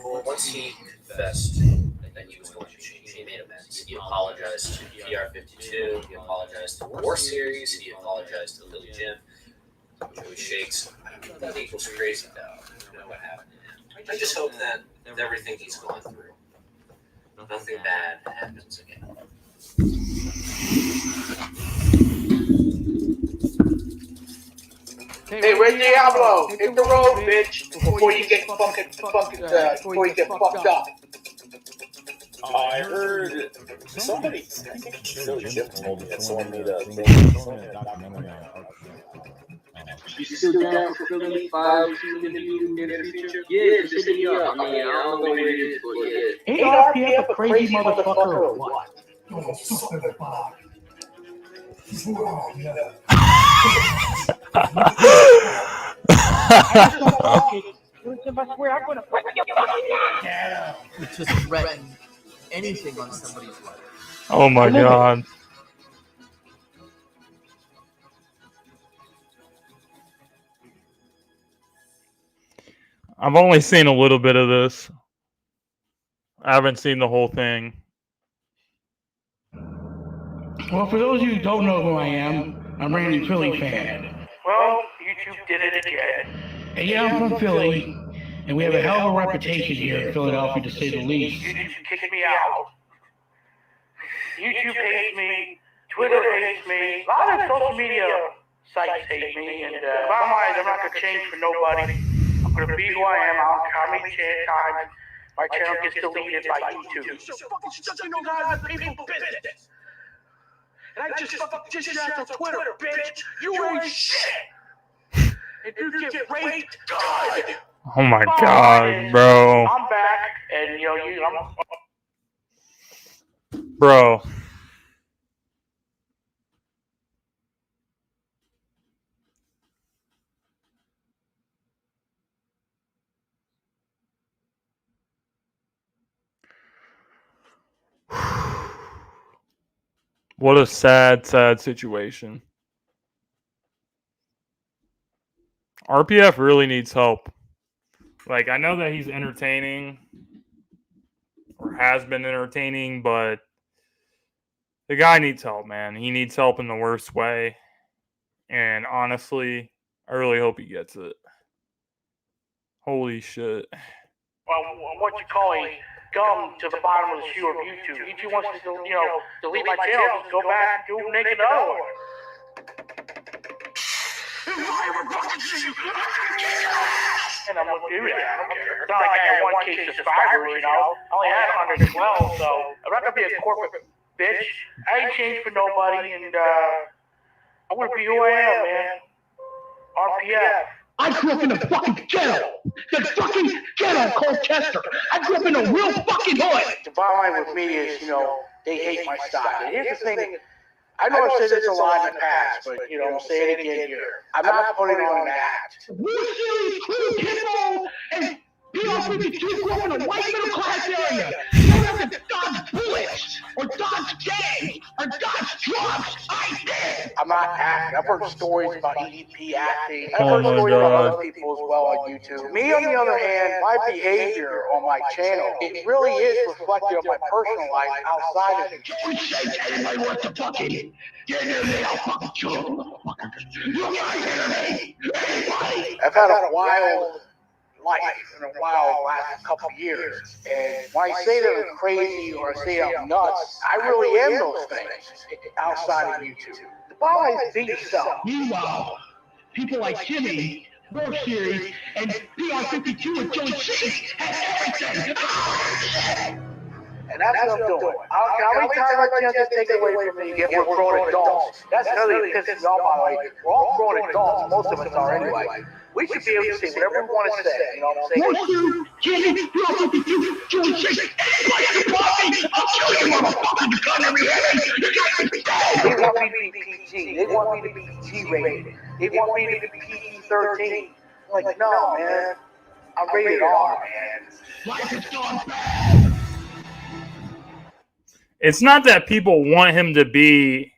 Well, once he confessed that he was going to change, he made amends. He apologized to PR52. He apologized to War Series. He apologized to Lily Jim, Joey Shakes. I don't know if that equals crazy though. I don't know what happened to him. I just hope that everything he's gone through, nothing bad happens again. Hey, Red Diablo, hit the road, bitch, before you get before you get fucked up. I heard somebody, I think Joe Jim told me that someone made a documentary on You still down for Philly 5-2 in the future? Yeah, just hit me up. I mean, I don't know what it is, but yeah. Ain't RPF a crazy motherfucker or what? Oh, super Bob. Wow, yeah. I swear I'm gonna fuck you fucking To threaten anything on somebody's life. Oh my god. I've only seen a little bit of this. I haven't seen the whole thing. Well, for those of you who don't know who I am, I'm Randy Philly fan. Well, YouTube did it again. And yeah, I'm from Philly, and we have a hell of a reputation here in Philadelphia, to say the least. YouTube kicked me out. YouTube hates me. Twitter hates me. A lot of social media sites hate me. And bottom line is, I'm not going to change for nobody. I'm going to be who I am. I don't care how many times my channel gets deleted by YouTube. You're so fucking stuck on guys with people's business. And I just fucking shot on Twitter, bitch. You ain't shit. And you get raped, good. Oh my god, bro. I'm back, and I'm. Bro. What a sad, sad situation. RPF really needs help. Like, I know that he's entertaining, or has been entertaining, but the guy needs help, man. He needs help in the worst way. And honestly, I really hope he gets it. Holy shit. Well, what you call a gum to the bottom of the shoe of YouTube. If you want to, delete my channel, just go back and make another one. And I'm gonna do that. I don't care. It's not like I had 1K subscribers, I only had 112, so I'm not gonna be a corporate bitch. I ain't changed for nobody, and I wanna be who I am, man. RPF. I grew up in the fucking ghetto. The fucking ghetto called Chester. I grew up in a real fucking hood. The bottom line with me is, they hate my style. And here's the thing. I know I've said this a lot in the past, but, I'm saying it again here. I'm not putting on an act. War Series, Crew, Pitbull, and PR52 grew up in a white middle-class area. You don't have to dodge bullets, or dodge gangs, or dodge drugs. I did. I'm not acting. I've heard stories about EDP acting. I've Oh heard my stories about God. other people as well on YouTube. Me, on the other hand, my behavior on my channel, it really is reflective of my personal life outside of it. Don't say anybody wants to fucking get in there, I'll fucking kill them, motherfuckers. You guys hear me? Anybody? I've had a wild life in a while last couple of years. And when I say that I'm crazy or I say I'm nuts, I really am those things outside of YouTube. The bottom line is be yourself. Meanwhile, people like Jimmy, War Series, and PR52 and Joey Shakes have everything. And that's what I'm doing. I don't care how many times I chance to take it away from me, yet we're grown adults. That's another thing that pisses me off, by the way. We're all grown adults, most of us are anyway. We should be able to say whatever we want to say, you know what I'm saying? War Series, Jimmy, PR52, Joey Shakes, anybody at the party, I'll kill you, motherfucker. You got every head. You got me dead. They want me to be PG. They want me to be G-rated. They want me to be PG-13. I'm like, no, man. I'm rated R, man. Life has gone bad. It's not that people want him to be,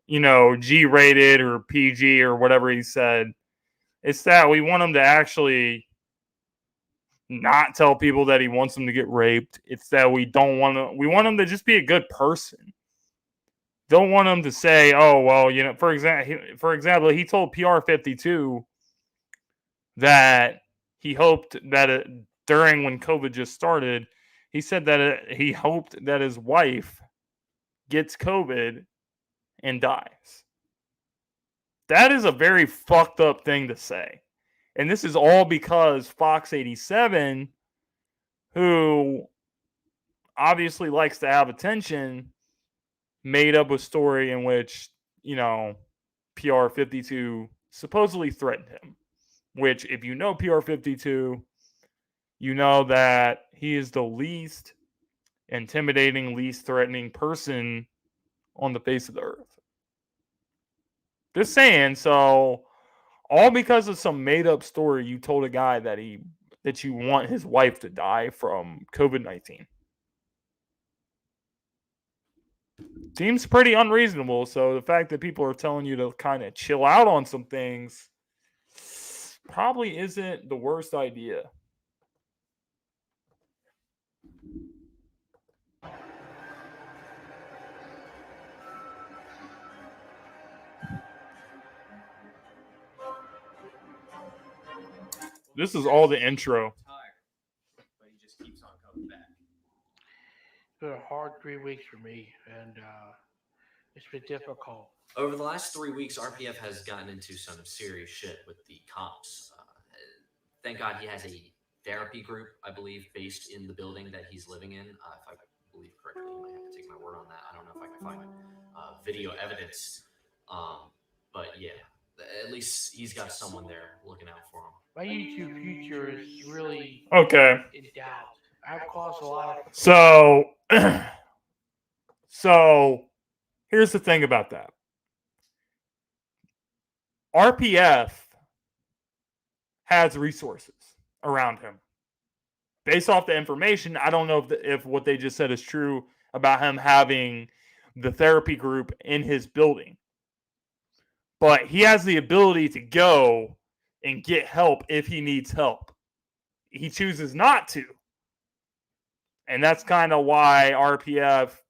G-rated or PG or whatever he said. It's that we want him to actually not tell people that he wants them to get raped. It's that we want him to just be a good person. Don't want him to say, oh, well, for example, he told PR52 that he hoped that during when COVID just started, he said that he hoped that his wife gets COVID and dies. That is a very fucked up thing to say. And this is all because Fox 87, who obviously likes to have attention, made up a story in which, PR52 supposedly threatened him. Which, if you know PR52, you know that he is the least intimidating, least threatening person on the face of the earth. Just saying, so all because of some made up story you told a guy that you want his wife to die from COVID-19. Seems pretty unreasonable. So the fact that people are telling you to kind of chill out on some things probably isn't the worst idea. This is all the intro. But he just keeps on coming back. It's been a hard 3 weeks for me, and it's been difficult. Over the last 3 weeks, RPF has gotten into some serious shit with the cops. Thank God he has a therapy group, I believe, based in the building that he's living in. If I believe correctly, you might have to take my word on that. I don't know if I can find video evidence. But yeah, at least he's got someone there looking out for him. My YouTube future is really Okay. in doubt. I've caused a lot of... So here's the thing about that. RPF has resources around him. Based off the information, I don't know if what they just said is true about him having the therapy group in his building. But he has the ability to go and get help if he needs help. He chooses not to. And that's kind of why RPF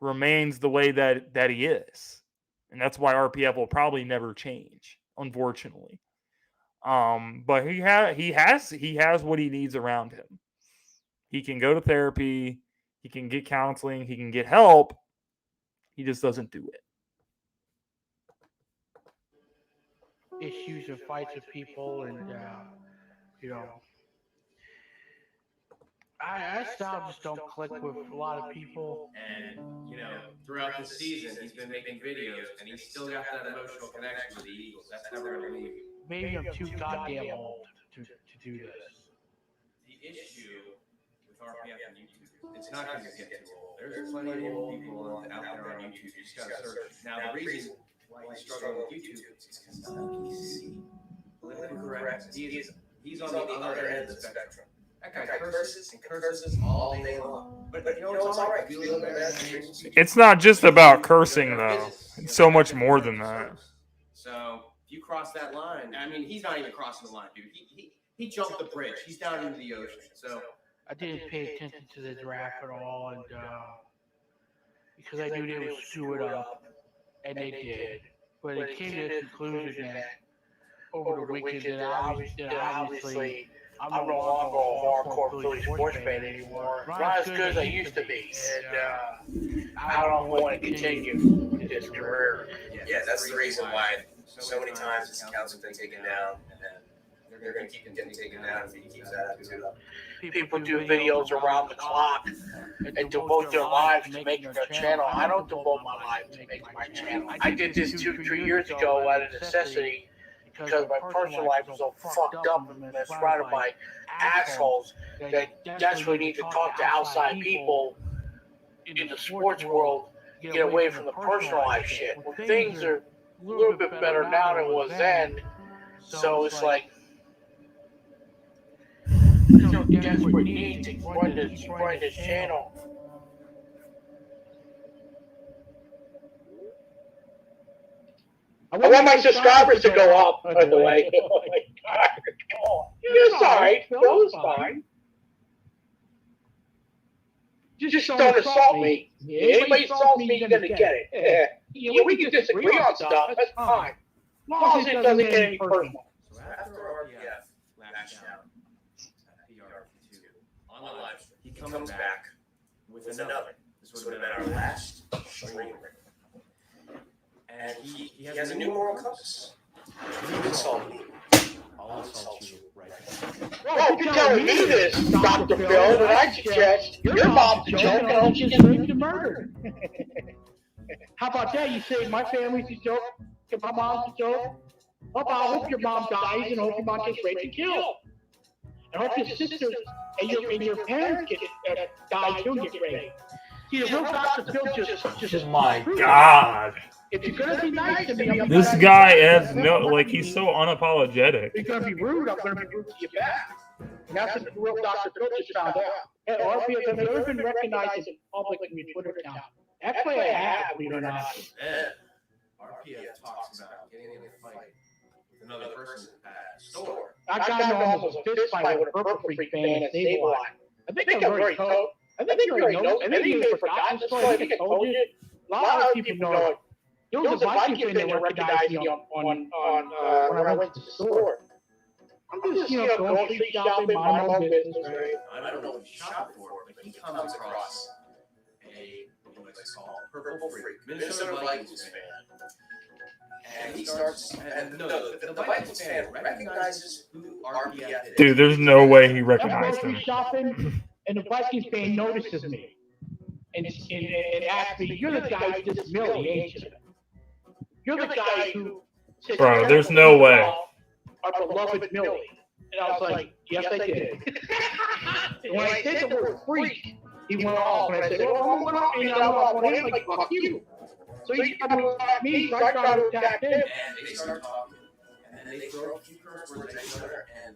remains the way that he is. And that's why RPF will probably never change, unfortunately. But he has what he needs around him. He can go to therapy, he can get counseling, he can get help. He just doesn't do it. issues and fights with people, and I style just don't click with a lot of people. And throughout the season, he's been making videos, and he's still got that emotional connection with the Eagles. That's never going to leave. Maybe I'm too goddamn old to do this. The issue with RPF and YouTube, it's not because you get too old. There's plenty of old people out there on YouTube. You just got to search. Now, the reason why he's struggling with YouTube is because he's on PC. Politically correct. He's on the other end of the spectrum. That guy curses and curses all day long. But it's all right. It's not just about cursing, though. It's so much more than that. So if you cross that line, I mean, he's not even crossing the line, dude. He jumped the bridge. He's down into the ocean. So I didn't pay attention to the draft at all, and because I knew they would screw it up, and they did. But it came to the conclusion that over the weekend that obviously I'm no longer a hardcore Philly sports fan anymore. Not as good as I used to be, and I don't want to continue this career. Yeah, that's the reason why so many times his accounts have been taken down, and they're going to keep getting taken down if he keeps that attitude up. People do videos around the clock and devote their lives to making their channel. I don't devote my life to making my channel. I did this 2-3 years ago out of necessity because my personal life was so fucked up and surrounded by assholes that desperately need to talk to outside people in the sports world, get away from the personal life shit. Well, things are a little bit better now than it was then, so it's like no desperate need to run this channel. I want my subscribers to go up, by the way. Oh my God. Come on. It's all right. Phil, it's fine. Just don't assault me. Anybody assaults me, you're going to get it. Yeah, we can disagree on stuff. That's fine. As long as it doesn't get any personal. So after RPF lashed out at PR52 on the live stream, he comes back with another. This would have been our last stream. And he has a new moral compass. You insult me, I'll insult you right now. Well, if you're telling me this, Dr. Phil, then I suggest your mom's a joke and I'll just raped and murdered. How about that? You say my family's a joke, and my mom's a joke? How about I hope your mom dies and I hope your mom gets raped and killed? And I hope your sisters and your parents get die too and get raped. See, the real Dr. Phil just My God. if you're gonna be nice to me, I'm This gonna guy be has no, like, he's so unapologetic. If you're gonna be rude, I'm gonna be rude to you back. And that's what the real Dr. Phil just found out. Hey, RPF, have you ever been recognized in public in your Twitter account? Actually, I have, believe it or not. Then RPF talks about getting in a fight with another person at a store. I got into almost a fist fight with a Purple Freak fan at Save-A-Lot. I think I'm very told. I think you already know. I think you may have forgotten this story. I think I told you. A lot of people know it. There was a Viking fan that recognized me on when I went to the store. I'm just, going street shopping, mind my own business, right? I don't know what he shot for, but he comes across what he likes to call Purple Freak, Minnesota Vikings fan. And he starts, the Vikings fan recognizes who RPF is. Dude, there's no way he I'm recognized going him. street shopping, and the Vikings fan notices me. And asks me, you're the guy who just Millie, ain't you? You're the guy who said, Bro, there's no way. Our beloved Millie. And I was like, yes, I did. And when I said the word freak, he went off, and I said, well, I'm going off, and I went off on him, like, fuck you. So he tried to attack me, so I tried to attack him. And they start talking, and then they throw a few curse words at each other, and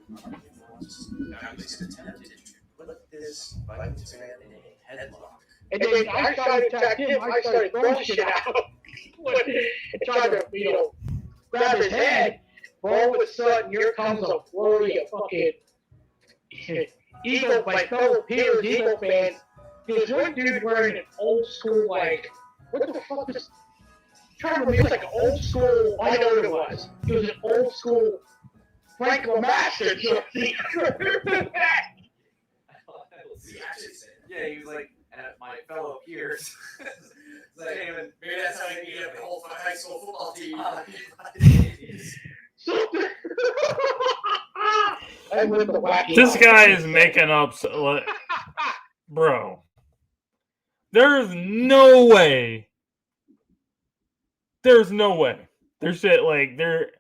Alex attempted to put this Vikings fan in a headlock. And then I started to attack him, I started throwing shit out. And tried to, grab his head. All of a sudden, here comes a flurry of fucking Eagle, my fellow peers, Eagle fans. There's one dude wearing an old school, like, what the fuck is, trying to remember, it was like an old school, I know what it was. It was an old school Frank LeMaster jersey. Yeah, he was like, at my fellow peers. It's like, hey, maybe that's how you get the whole high school football team. This guy is making up, bro. There's no way. There's no way. There's shit like there.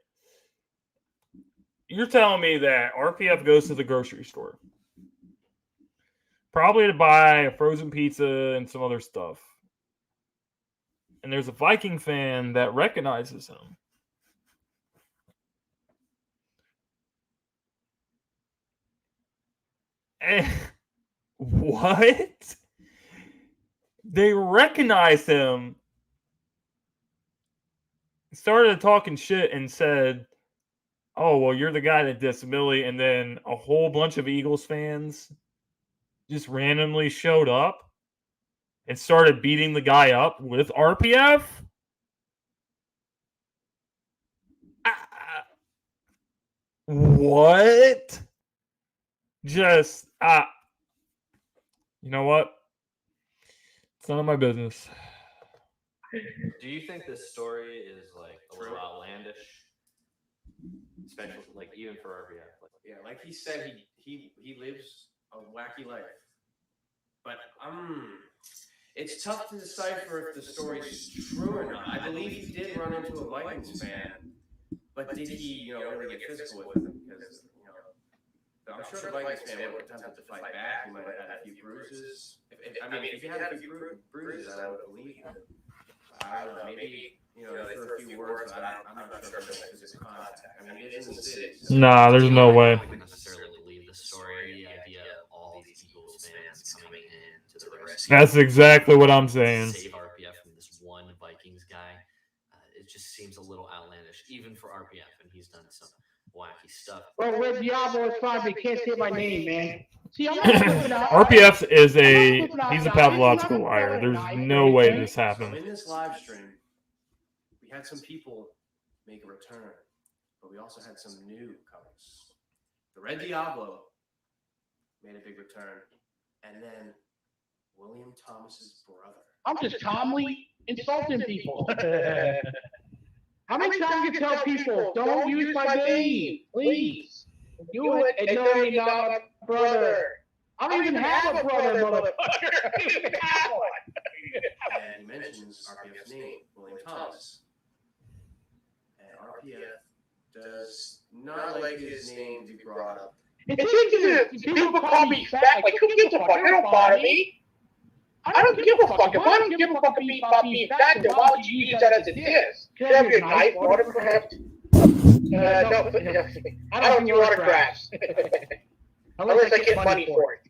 You're telling me that RPF goes to the grocery store, probably to buy a frozen pizza and some other stuff, and there's a Viking fan that recognizes him. And what? They recognized him, started talking shit, and said, "Oh, well, you're the guy that dissed Millie," and then a whole bunch of Eagles fans just randomly showed up and started beating the guy up with RPF. What? Just, you know what? It's none of my business. Do you think this story is like a little outlandish? Especially like even for RPF. Yeah, like he said, he lives a wacky life. But it's tough to decipher if the story's true or not. I believe he did run into a Vikings fan, but did he, really get physical with him? Because, I'm sure the Vikings fan would have attempted to fight back. He might have had a few bruises. If he had a few bruises, I would believe him. I don't know, maybe, they threw a few words, but I'm not sure if it was physical contact. It is in the city. So. Nah, there's no way. I wouldn't necessarily believe the story. The idea of all these Eagles fans coming in to the rescue. That's exactly what I'm saying. Save RPF from this one Vikings guy. It just seems a little outlandish even for RPF, and he's done some wacky stuff. Well, Red Diablo is fine, but he can't say my name, man. See, I'm not flipping out. RPF is I'm not a flipping out, he's a guys. pathological I'm not liar. flipping There's out, no way okay? this So happened. in this live stream, we had some people make a return, but we also had some newcomers. The Red Diablo made a big return, and then William Thomas's brother. I'm just calmly insulting people. How many times you tell people, don't use my name, please? Do it, and no, you're not my brother. I don't even have a brother, motherfucker. I don't even have one. And he mentions RPF's name, William Thomas. And RPF does not like his name to be brought up. It's interesting. People call me fat. Like, who gives a fuck? It don't bother me. I don't give a fuck. If I don't give a fuck about being fat, then why would you use that as a diss? Could have your knife, whatever, perhaps. No, I don't do autographs. Unless I get money for it.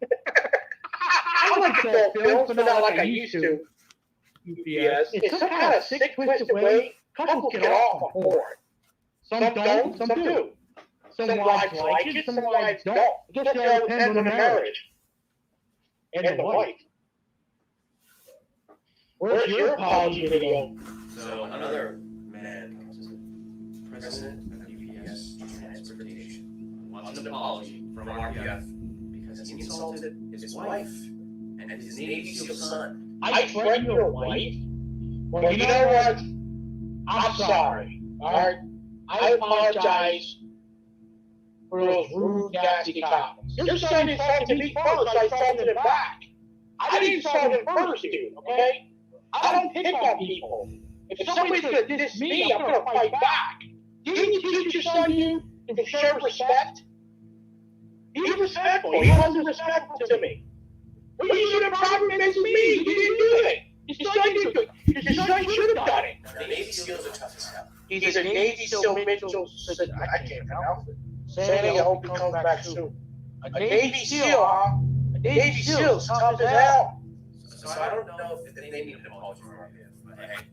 I like to sell films, but not like I used to. UPS. In some kind of sick, twisted way, couples get off on porn. Some don't, some do. Some wives like it, some wives don't. It just all depends on the marriage. And the wife. Where's your apology video? So another man comes in. President of UPS Transportation wants an apology from RPF because he insulted his wife and his Navy SEAL son. I threatened your wife? Well, you know what? I'm sorry. Alright? I apologize for those rude, nasty comments. Your son insulted me first, I insulted him back. I didn't insult him first, dude, okay? I don't pick on people. If somebody's gonna diss me, I'm gonna fight back. Didn't you teach your son you to show respect? He was respectful. He wasn't respectful to me. Well, you should have complimented me. You didn't do it. Your son didn't do it. Your son should have done it. The Navy SEALs are tough as hell. He's a Navy SEAL Mitchell. I can't pronounce it. Sandy, I hope he comes back soon. A Navy SEAL, huh? A Navy SEAL's tough as hell. So I don't know if they need an apology from RPF, but hey,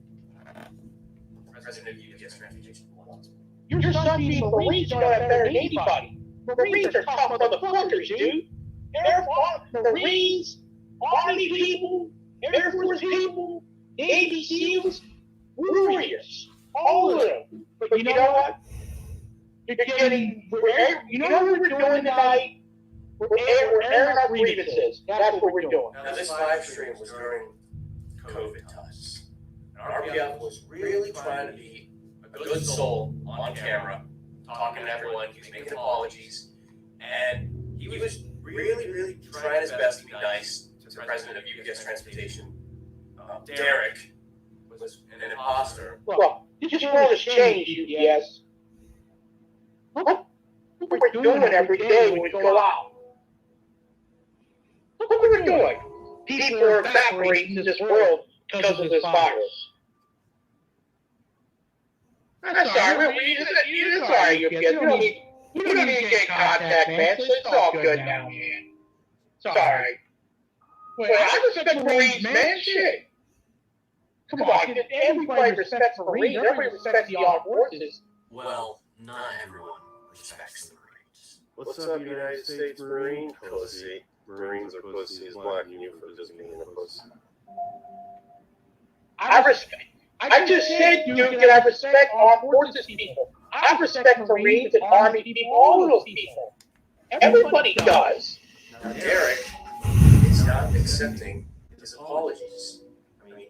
President of UPS Transportation wants. Your son being Marines don't have better than anybody. Marines are tough motherfuckers, dude. Air Force, Marines, Army people, Air Force people, Navy SEALs, warriors, all of them. But you know what? You're getting, you know what we're doing tonight? We're airing our grievances. That's what we're doing. Now this live stream was during COVID times. And RPF was really trying to be a good soul on camera, talking to everyone. He was making apologies, and he was really trying his best to be nice to the president of UPS Transportation. Derek was an imposter. Look, this world has changed, UPS. Look what we're doing every day when we go out. Look what we're doing. People are evaporating in this world because of this virus. I'm sorry, it's sorry, UPS. You don't need to get contact, man. It's all good now, man. Sorry. Well, I respect Marines, man. Shit. Come on, everybody respects Marines. Everybody respects the armed forces. Well, not everyone respects the Marines. What's up, United States Marine? Pussy. Marines are pussies, blacking you for just being a pussy. I just said, dude, that I respect armed forces people. I respect Marines and Army people, all of those people. Everybody does. Now Derek is not accepting his apologies. I mean,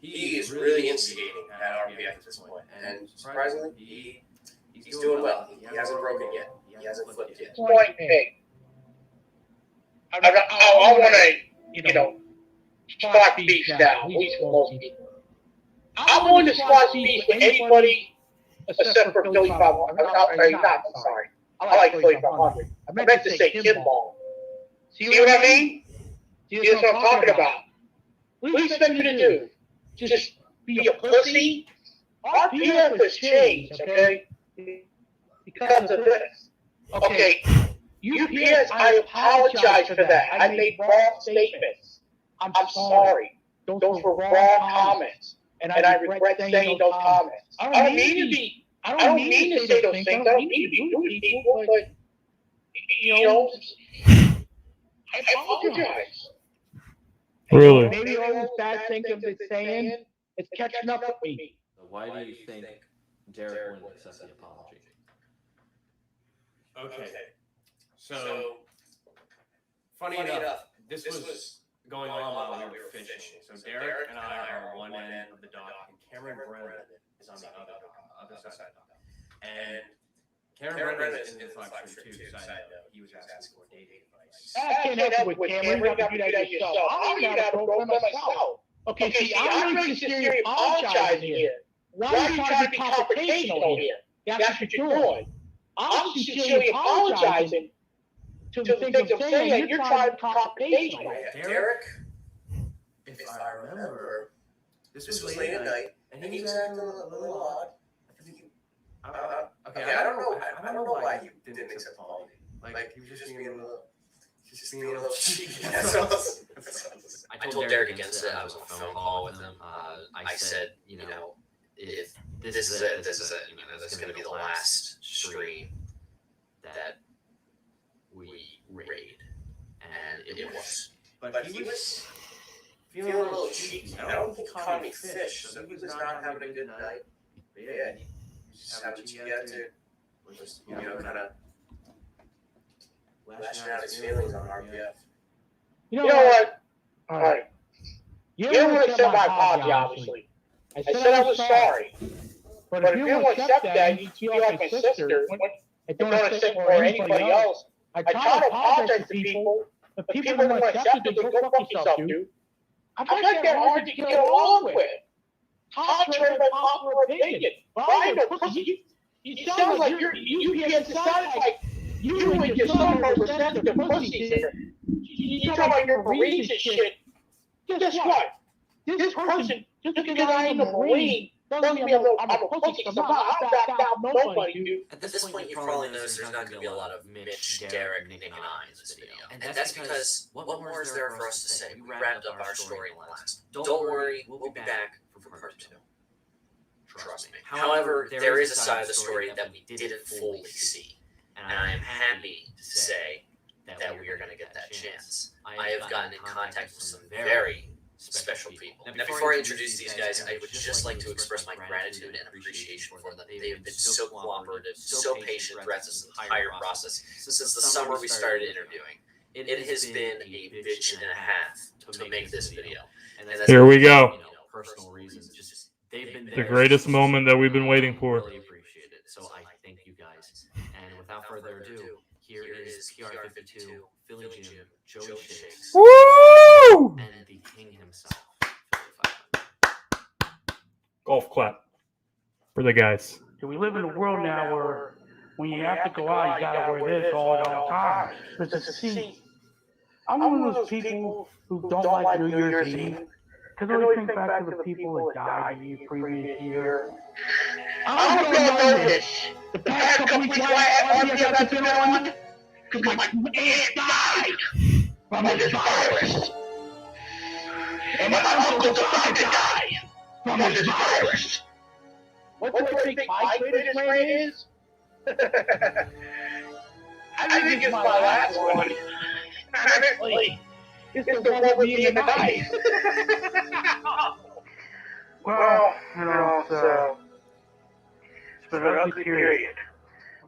he is really instigating at RPF at this point, and surprisingly, he's doing well. He hasn't broken yet. He hasn't flipped yet. Point me. I want to, spark beef now, at least for most people. I'm willing to spark beef with anybody except for Philly 500. I'm sorry. I like Philly 500. I meant to say Kimball. See what I mean? See what I'm talking about? What do you expect me to do? Just be a pussy? RPF has changed, okay? Because of this. Okay. UPS, I apologize for that. I made wrong statements. I'm sorry. Those were wrong comments. And I regret saying those comments. I don't mean I don't mean to say those things. I don't mean to be rude to people, but, I apologize. Really? Maybe all those bad things I've been saying is catching up with me. So why do you think Derek wouldn't accept the apology? Okay. So, funny enough, this was going on while we were fishing. So Derek and I are on one end of the dock, and Cameron Brennan is on the other side of the dock. And Cameron Brennan is in the flag stream too. Side note, he was asking for dating advice. I can't help it with Cameron. You got to do that yourself. I don't have a girlfriend myself. Okay, see, I'm really sincerely apologizing here. Why are you trying to be confrontational here? That's what you're doing. I'm sincerely apologizing to the things I'm saying, and you're trying to be confrontational. Derek, if I remember, this was late at night, and he was acting a little odd. Okay, I don't know why he didn't accept the apology. Like he was just being a little cheeky. I told Derek against it. I was on a phone call with him. I said, you know, if this is it, this is going to be the last stream that we raid, and it was. But he was feeling a little cheeky. I don't think he caught any fish, so he was not having a good night. But yeah, he just had a cheeky attitude. Was, you know, kind of lashing out his feelings on RPF. You know what? All right. You don't want to accept my apology, obviously. I said I was sorry. But if you don't accept that, you feel like my sister, and don't accept for anybody else. I try to apologize to people, but people don't accept it, then go fuck yourself, dude. I'm not that hard to get along with. Contrary to my popular opinion. Brian, you sound like you sound like you and your son are receptive pussies here. You talk about your Marines and shit. Guess what? This person, just because I ain't a Marine, doesn't mean I'm a pussy, because I'm not back down nobody, dude. At this point, you probably noticed there's not going to be a lot of Mitch, Derek, Nick, and I in this video. And that's because what more is there for us to say? We wrapped up our story last. Don't worry, we'll be back for part 2. Trust me. However, there is a side of the story that we didn't fully see. And I am happy to say that we are going to get that chance. I have gotten in contact with some very special people. Now, before I introduce these guys, I would just like to express my gratitude and appreciation for them. They have been so cooperative, so patient throughout this entire process. Since the summer we started interviewing, it has been a bitch and a half to make this video. And that's Here we go. Personal reasons, just they've been The greatest moment that we've been waiting for. Really appreciate it. So I thank you guys. And without further ado, here is PR52, Philly Jim, Joey Shakes, Woo! and the king himself. Golf clap for the guys. So we live in a world now where when you have to go out, you gotta wear this all time. See, I'm one of those people who don't like New Year's Eve. Because I always think back to the people that died the previous year. I don't know this. The past couple weeks why RPF has been on, because my aunt died from this virus. And my uncle decided to die from this virus. What do I think my greatest reign is? I think it's my last one. Honestly, it's the one with me in the night. Well, it's been an ugly period.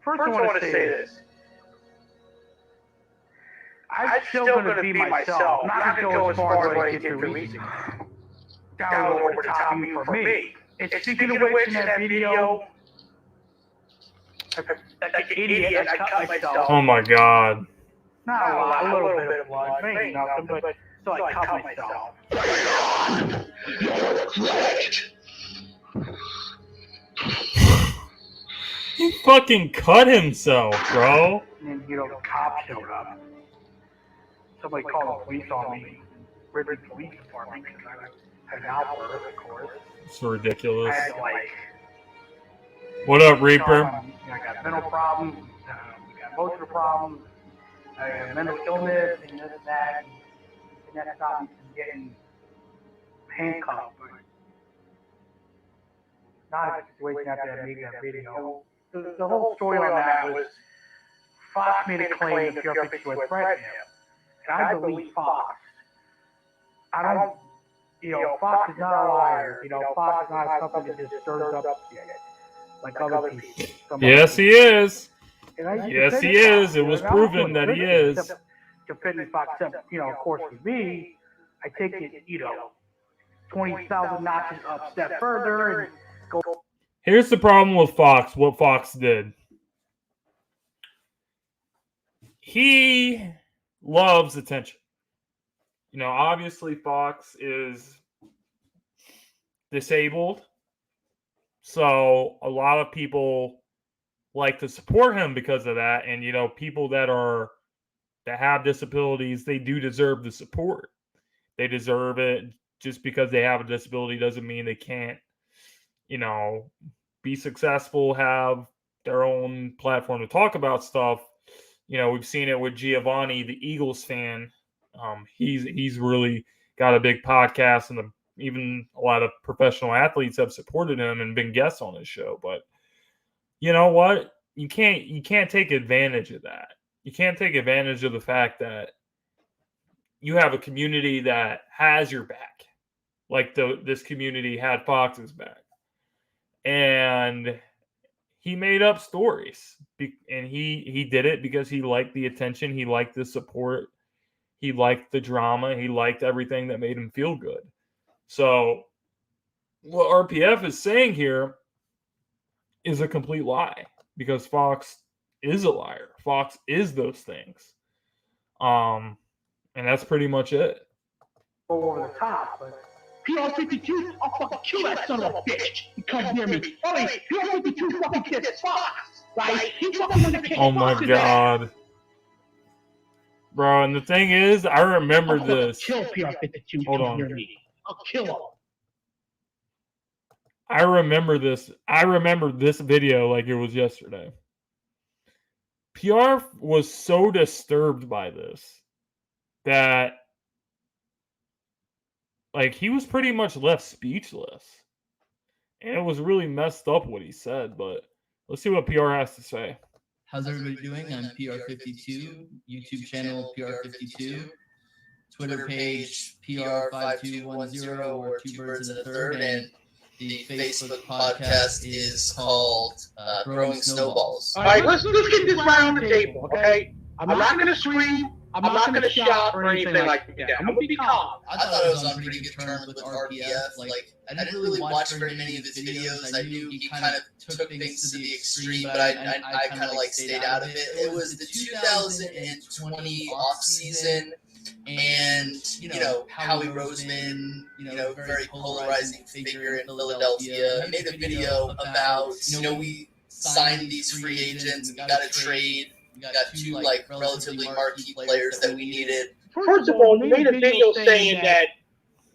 First, I want to say this. I'm still going to be myself. Not going to go as far as what I did 3 weeks ago. That was over the top for me. And speaking of which, in that video, like an idiot, I cut myself. Oh my god. Not a lot, a little bit of blood, maybe nothing, but so I cut myself. He fucking cut himself, bro. And then, the cops showed up. Somebody called the police on me. Ridley Police Department, because I had an outburst, of course. It's ridiculous. I had to, What up, Reaper? I got mental problems, I got emotional problems, I got mental illness, and this and that, and that stopped me from getting handcuffed. not a situation after that made that video. The whole story on that was Fox made a claim that PR52 had threatened him. And I believe Fox. I don't, Fox is not a liar. Fox is not something that just stirs up shit like other people. Yes, he is. Yes, he is. It was proven that he is. Defending Fox, of course, with me, I take it, 20,000 notches up, step further, and go. Here's the problem with Fox, what Fox did. He loves attention. Obviously Fox is disabled. So a lot of people like to support him because of that. And, people that have disabilities, they do deserve the support. They deserve it. Just because they have a disability doesn't mean they can't, be successful, have their own platform to talk about stuff. We've seen it with Giovanni, the Eagles fan. He's really got a big podcast, and even a lot of professional athletes have supported him and been guests on his show. But you know what? You can't take advantage of that. You can't take advantage of the fact that you have a community that has your back, like this community had Fox's back, and he made up stories, and he did it because he liked the attention, he liked the support, he liked the drama, he liked everything that made him feel good. So what RPF is saying here is a complete lie, because Fox is a liar. Fox is those things. And that's pretty much it. Over the top, but PR52, I'll fucking kill that son of a bitch. He comes near me. Ollie, PR52 fucking kissed Fox, right? He fucking wanted to kick Oh my Fox God. Bro, and the thing is, I remember this. Kill PR52. Hold on. Near me. I'll kill him. I remember this. I remember this video like it was yesterday. PR was so disturbed by this that, like, he was pretty much left speechless. And it was really messed up what he said, but let's see what PR has to say. How's everybody doing? I'm PR52, YouTube channel PR52, Twitter page PR5210 or Two Birds in a Third, and the Facebook podcast is called Growing Snowballs. All right, let's get this right on the table, okay? I'm not going to scream. I'm not going to shout or anything like that. I'm going to be calm. I thought I was on pretty good terms with RPF. Like, I didn't really watch very many of his videos. I knew he kind of took things to the extreme, but I kind of like stayed out of it. It was the 2020 off season, and Howie Roseman, very polarizing figure in Philadelphia. He made a video about we signed these free agents, we got a trade. We got two relatively marquee players that we needed. First of all, you made a video saying that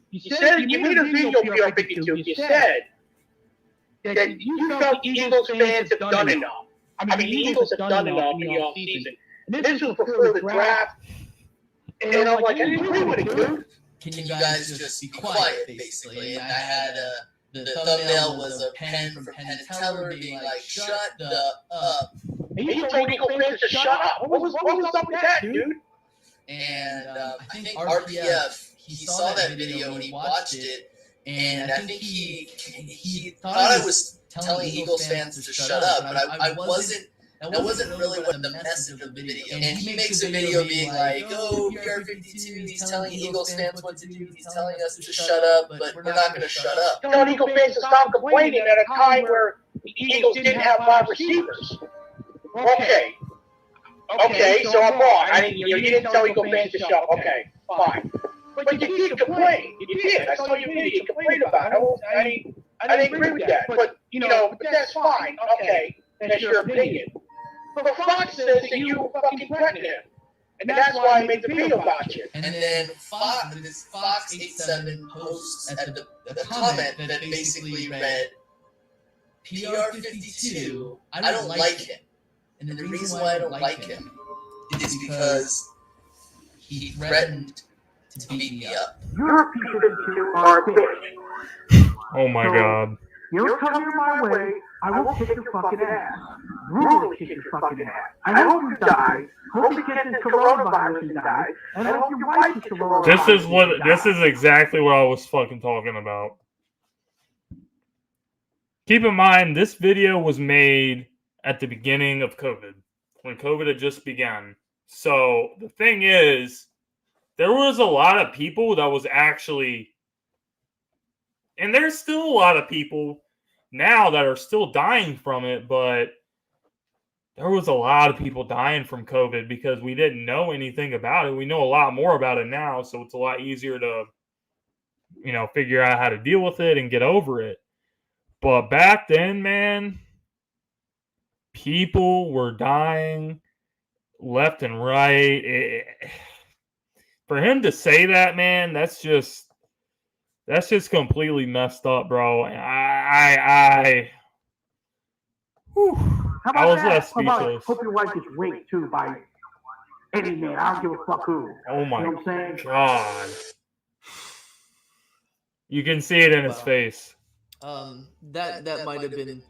you made a video, PR52. You said that you felt Eagles fans have done enough. I mean, the Eagles have done enough in the offseason. And this was before the draft. And I'm like, I didn't agree with it, dude. Can you guys just be quiet, basically? And I had the thumbnail was a pen from Penn and Teller being like, shut the up. And you told Eagle fans to shut up. What was up with that, dude? And I think RPF, he saw that video and he watched it, and I think he thought I was telling Eagles fans to shut up, but I wasn't. That wasn't really what the message of the video. And he makes a video being like, "Oh, PR52, he's telling Eagles fans what to do. He's telling us to shut up, but we're not going to shut up." Telling Eagle fans to stop complaining at a time where the Eagles didn't have wide receivers. Okay, so I'm wrong. You didn't tell Eagle fans to shut up. Okay, fine. But you did complain. You did. I saw your video. You complained about it. I didn't agree with that. But that's fine. Okay, that's your opinion. But Fox says that you fucking threatened him. And that's why I made the video about you. And then Fox 87 posts at the comment that basically read, PR52, I don't like him. And the reason why I don't like him is because he threatened to beat me up. Your PR52 are bitch. Oh my God. You don't come near my way, I will kick your fucking ass. Brutally kick your fucking ass. I hope you die. Hope you get this coronavirus and die. And I hope your wife gets coronavirus. This is exactly what I was fucking talking about. Keep in mind, this video was made at the beginning of COVID, when COVID had just begun. So the thing is, there was a lot of people that was actually, and there's still a lot of people now that are still dying from it, but there was a lot of people dying from COVID because we didn't know anything about it. We know a lot more about it now, so it's a lot easier to, figure out how to deal with it and get over it. But back then, man, people were dying left and right. For him to say that, man, that's just completely messed up, bro. I was left speechless. Hope your wife gets raped too by any man. I don't give a fuck who. Oh my you know what I'm saying? God. You can see it in his face. That might have been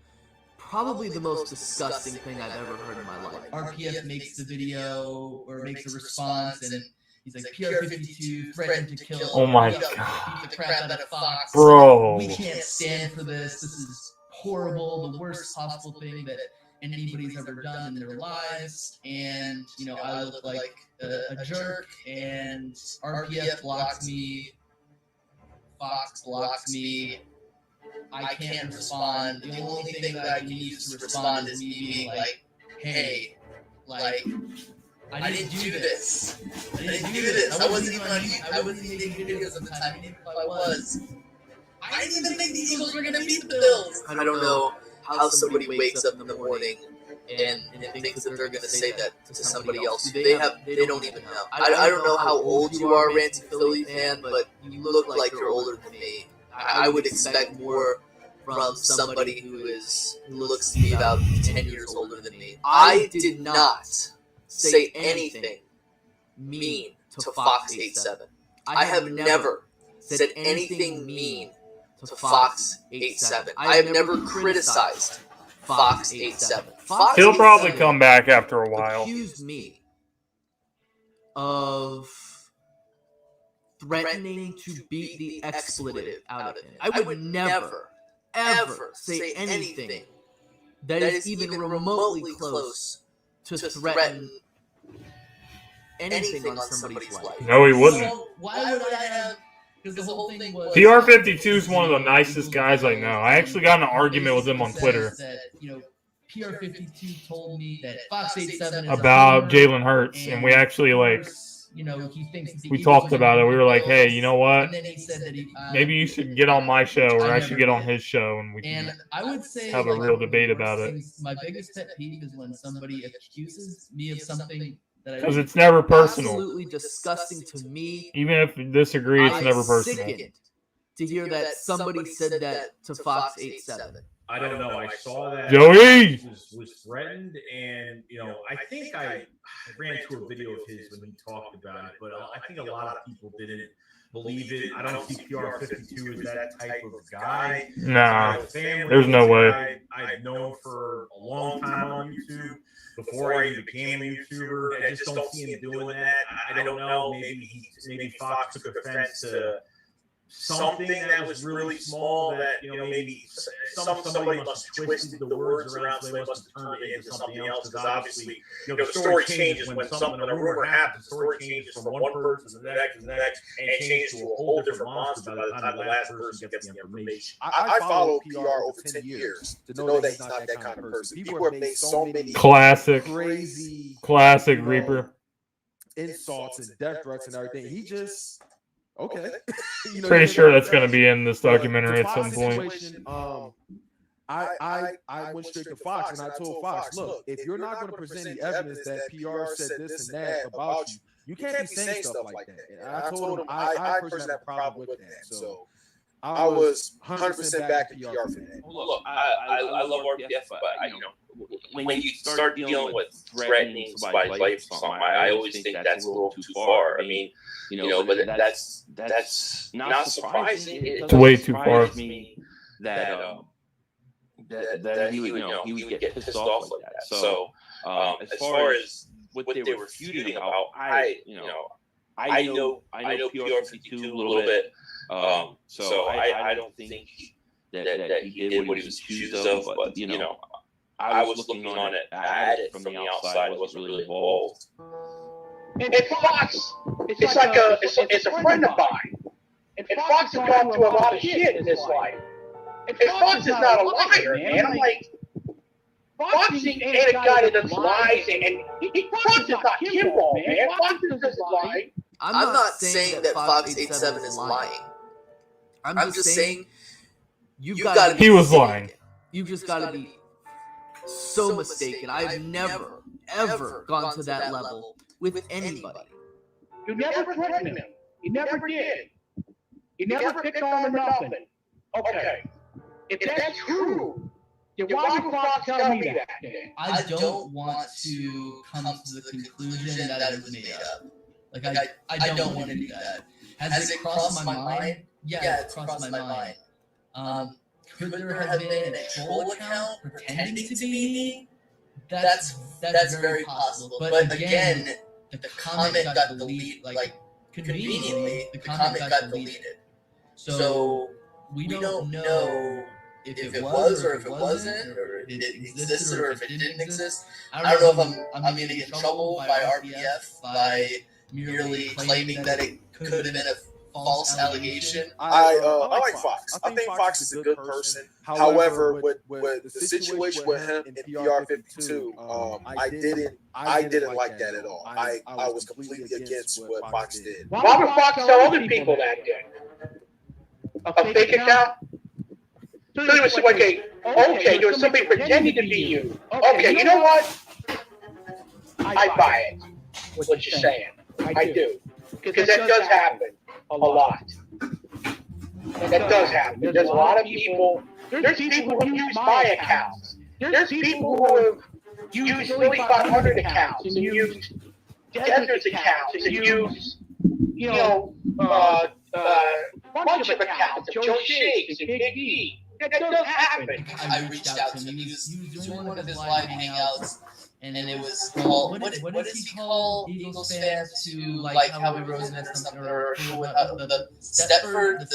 probably the most disgusting thing I've ever heard in my life. RPF makes the video or makes a response, and he's like, PR-52 threatened to kill. Oh my God. God. Beat the crap out of Fox. Bro. We can't stand for this. This is horrible. The worst possible thing that anybody's ever done in their lives. And, I look like a jerk, and RPF blocks me. Fox blocks me. I can't respond. The only thing that I can use to respond is me being like, hey, like, I didn't do this. I didn't do this. I wasn't even on YouTube. I wasn't even making videos at the time. Even if I was, I didn't even think the Eagles were going to beat the Bills. I don't know how somebody wakes up in the morning and thinks that they're going to say that to somebody else. They don't even know. I don't know how old you are, Ranty Philly fan, but you look like you're older than me. I would expect more from somebody who looks to be about 10 years older than me. I did not say anything mean to Fox 87. I have never said anything mean to Fox 87. I have never criticized Fox 87. He'll probably come back after a while. Accused me of threatening to beat the expletive out of him. I would never, ever say anything that is even remotely close to threaten anything on somebody's life. No, he wouldn't. So why would I have? Because the whole thing was PR-52 is one of the nicest guys I know. I actually got in an argument with him on Twitter. That, PR-52 told me that Fox 87 is about Jalen Hurts, and we actually he thinks we talked about it. We were like, hey, you know what? And then he said that maybe you should get on my show, or I should get on his show, and we can I would say have a real debate about it. My biggest pet peeve is when somebody accuses me of something that because it's never personal. Absolutely disgusting to me. Even if you disagree, it's never personal. To hear that somebody said that to Fox 87. I don't know. I saw that Joey was threatened, and I think I ran to a video of his when he talked about it, but I think a lot of people didn't believe it. I don't see PR-52 as that type of guy. Nah, there's no way. I've known for a long time on YouTube before I even became a YouTuber. I just don't see him doing that. I don't know. Maybe Fox took offense to something that was really small that maybe somebody must have twisted the words around, so they must have turned it into something else, because obviously the story changes when a rumor happens. The story changes from one person to the next and changes to a whole different monster by the time the last person gets the information. I followed PR over 10 years to know that he's not that kind of person. People have made so many crazy Reaper insults and death threats and everything. He just okay. Pretty sure that's going to be in this documentary at some point. I went straight to Fox and I told Fox, look, if you're not going to present the evidence that PR said this and that about you, you can't be saying stuff like that. And I told him I personally have a problem with that. So I was 100% back to PR for that. Look, I love RPF, but when you start dealing with threatening somebody's life or something, I always think that's a little too far. I mean, but that's not surprising. It's way too far. That that he would, he would get pissed off like that. So, as far as what they were feuding about, I know PR52 a little bit. So I don't think that he did what he was accused of, but I was looking on it at it from the outside. I wasn't really involved. And Fox, it's a friend of mine. And Fox has gone through a lot of shit in his life. And Fox is not a liar, man. I'm like, Fox ain't a guy that does lies, and Fox is not Kimball, man. Fox doesn't lie. I'm not saying that Fox 87 is lying. I'm just saying you've got to be. He was lying. You've just got to be so mistaken. I've never, ever gone to that level with anybody. You never threatened him. You never did. You never picked on him or nothing. Okay. If that's true, then why did Fox tell me that? I don't want to come to the conclusion that it was made up. Like, I don't want to do that. Has it crossed my mind? Yeah, it's crossed my mind. Could there have been a troll account pretending to be me? That's very possible. But again, the comment got deleted. Like, conveniently, the comment got deleted. So we don't know if it was or if it wasn't, or if it existed or if it didn't exist. I don't know if I'm going to get in trouble by RPF by merely claiming that it could have been a false allegation. I like Fox. I think Fox is a good person. However, with the situation with him and PR52, I didn't like that at all. I was completely against what Fox did. Why would Fox tell other people that then? A fake account? So it was like, okay, there was somebody pretending to be you. Okay, you know what? I buy it. What you're saying. I do. Because that does happen a lot. That does happen. There's a lot of people. There's people who use my accounts. There's people who have used 3,500 accounts and used Desert's accounts and used, bunch of accounts of Joe Shakes and Big D. That does happen. I reached out to him. He was doing one of his live hangouts, and it was called, what does he call Eagles fans to like Howie Roseman or something, or the Stepford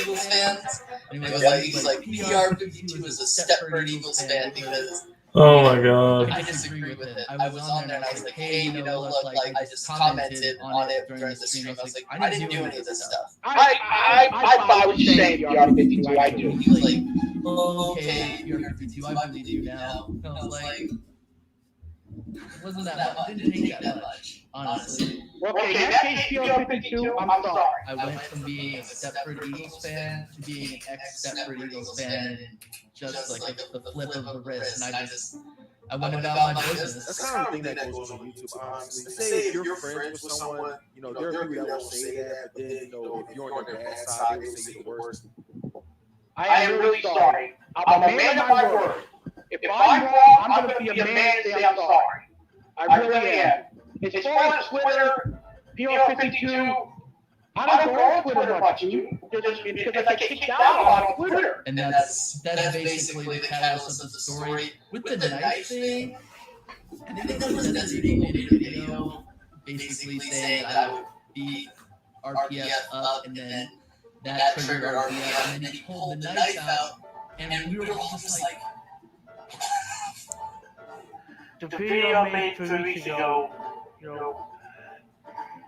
Eagles fans? And it was like, he's like, PR52 is a Stepford Eagles fan because. Oh my God. I disagree with it. I was on there and I was like, hey, look, like, I just commented on it during the stream. I was like, I didn't do any of this stuff. I buy what you're saying, PR52, I do. He was like, okay, PR52, I believe you now. I was like, it wasn't that much. It didn't take that much, honestly. Okay, in that case, PR52, I'm sorry. I went from being a Stepford Eagles fan to being an ex-Stepford Eagles fan in just like the flip of the wrist, and I went about my business. That's kind of the thing that goes on YouTube, honestly. Say if you're friends with someone, there are people that will say that, but then, if you're on the bad side, they will say you're the worst. I am really sorry. I'm a man of my word. If I'm wrong, I'm going to be a man and say I'm sorry. I really am. As far as Twitter, PR52, I don't go on Twitter much, just because I get kicked out a lot on Twitter. And that's basically the catalyst of the story. With the knife thing, I think that was Desiree made a video basically saying that I would beat RPF up, and then that triggered RPF, and then he pulled the knife out, and we were all just like... The video I made 3 weeks ago,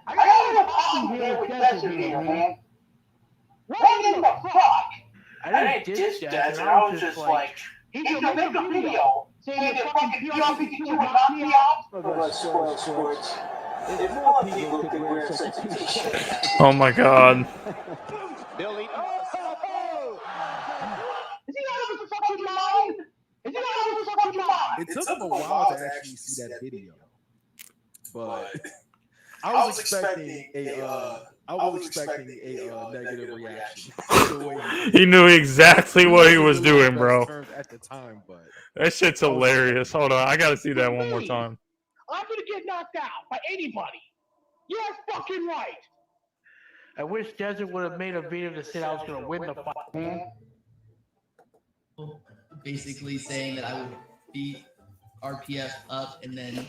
I got a problem here with Desiree, man. What in the fuck? I didn't diss Desiree, I was just like, he's gonna make a video saying that fucking PR52 would knock me out? Sports. If more people could wear such a t-shirt. Oh my God. Billy. Is he out of his fucking mind? Is he out of his fucking mind? It took him a while to actually see that video, but I was expecting a negative reaction. He knew exactly what he was doing, bro. At the time, but that shit's hilarious. Hold on, I gotta see that one more time. I'm gonna get knocked out by anybody. You're fucking right. I wish Desert would have made a video that said I was gonna win the fight. basically saying that I would beat RPF up, and then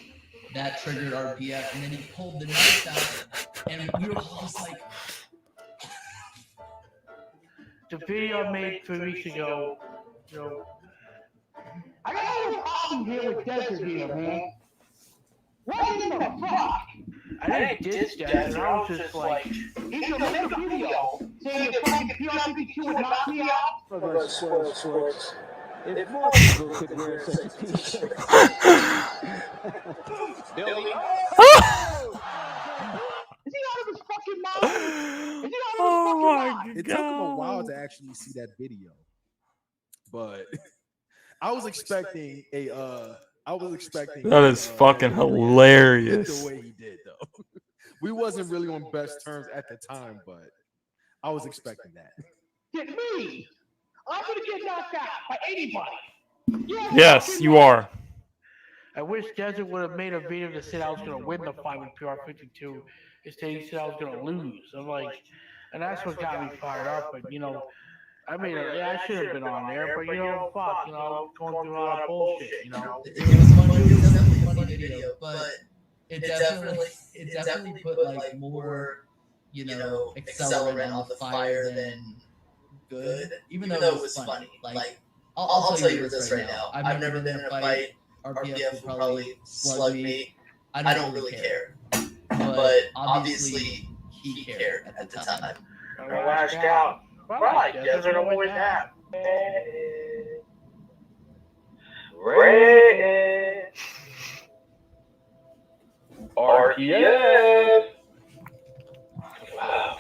that triggered RPF, and then he pulled the knife out, and we were all just like. The video I made 3 weeks ago, I got a little problem here with Desert here, man. What in the fuck? I didn't diss Desert, I was just like, He should make a video saying if fucking PR52 would knock me out. Brother, sports. If more people could wear such a t-shirt. Billy. Is he out of his fucking mind? Is he out of his fucking mind? It took him a while to actually see that video, but I was expecting That is fucking hilarious. The way he did, though. We wasn't really on best terms at the time, but I was expecting that. Get me. I'm gonna get knocked out by anybody. Yes, you are. I wish Desert would have made a video that said I was going to win the fight with PR52 instead he said I was going to lose. I'm like, and that's what got me fired up. But, I mean, I should have been on there, but, fuck, going through a lot of bullshit, It was funny. It was definitely a funny video, but it definitely put like more, accelerant on the fire than good. Even though it was funny. Like, I'll tell you this right now. I've never been in a fight. RPF will probably slug me. I don't really care. But obviously, he cared at the time. I lashed out. Right, Desert always have. Red. RPF.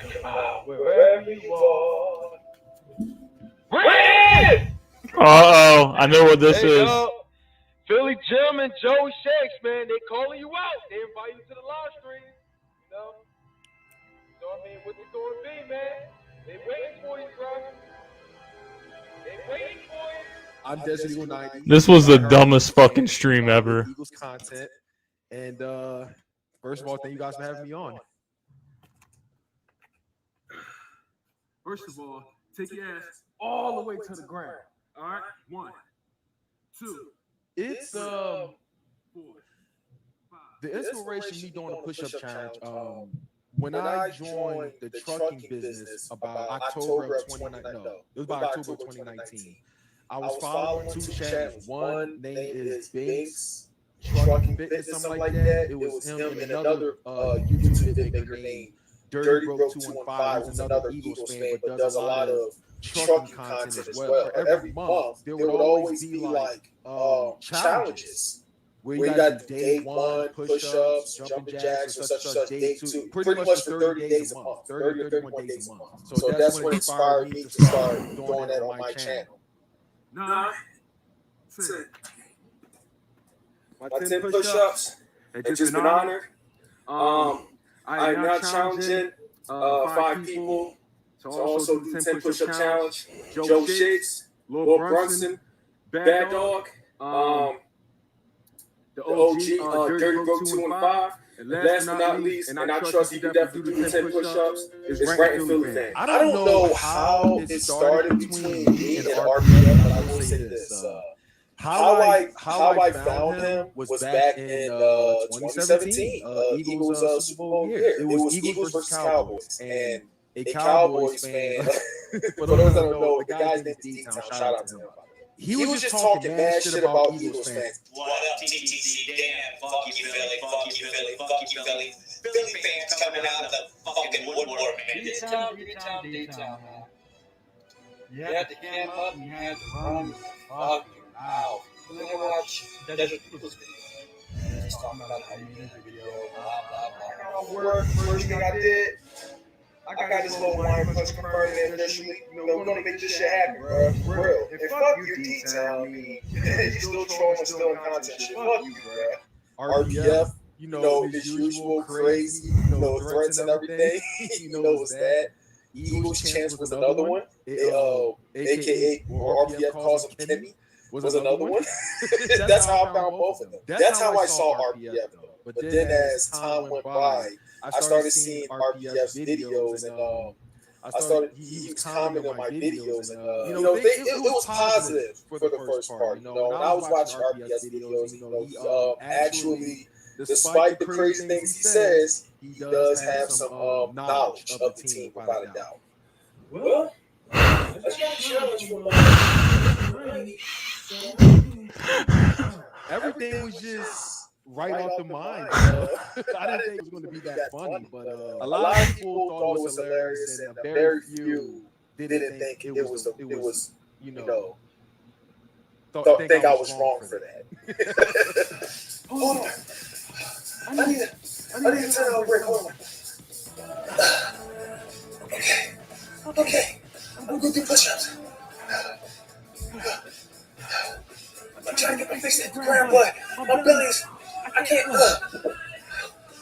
Come out, wherever you are. Red. Uh-oh, I know what this is. Philly Jim and Joey Shakes, man, they calling you out. They invite you to the live stream. So I mean, what's it gonna be, man? They waiting for you, bro. They waiting for you. I'm Desert Eagle 90. This was the dumbest fucking stream ever. Eagles content. And first of all, thank you guys for having me on. First of all, take your ass all the way to the ground. All right? 1, 2. It's the inspiration me doing a push-up challenge. When I joined the trucking business about October of 2019, no, it was about October of 2019. I was following 2 channels. One name is Binks Trucking Fitness, something like that. It was him and another YouTube figure named Dirty Broke 215, who's another Eagles fan, but does a lot of trucking content as well. Every month, there would always be like challenges where you got day 1 push-ups, jumping jacks, or such, day 2, pretty much for 30 days a month, 30 or 31 days a month. So that's what inspired me to start doing that on my channel. 9, 10. My 10 push-ups have just been honored. I am now challenging 5 people to also do 10 push-up challenge. Joe Shakes, Lil Brunson, Bad Dog, the OG, Dirty Broke 215. And last but not least, and I trust you can definitely do 10 push-ups, is Rankin Philly fan. I don't know how it started between me and RPF, but I will say this. How I found him was back in 2017, Eagles Super Bowl year. It was Eagles versus Cowboys, and a Cowboys fan. For those that don't know, the guy's name is D-Town. Shout out to him. He was just talking mad shit about Eagles fans. What up, TTC? Damn, fuck you, Philly, fuck you, Philly, fuck you, Philly. Philly fans coming out of the fucking woodwork, man. D-Town, man. You had to camp up and you had to run fuck out. And then watch Desert Eagles video. Just talking about how you did the video, blah, blah, blah. First thing I did, I got this little wire punch confirmed initially. We're gonna make this shit happen, bro. For real. And fuck you, D-Town. I mean, you still trolling, still in content shit. Fuck you, bro. RPF, you know, his usual crazy, threats and everything. You know what's that. Eagles Chance was another one. AKA, or RPF calls him Kimmy, was another one. That's how I found both of them. That's how I saw RPF, though. But then as time went by, I started seeing RPF's videos, and He was commenting on my videos, and it was positive for the first part. When I was watching RPS videos, he actually, despite the crazy things he says, he does have some knowledge of the team, without a doubt. Well, I got a challenge for Everything was just right off the mind. I didn't think it was going to be that funny, but a lot of people thought it was hilarious, and very few didn't think it was think I was wrong for that. Hold on. I need to turn on break. Hold on. Okay. I'm gonna do push-ups. I'm trying to get my face at the ground, but my belly is. I can't.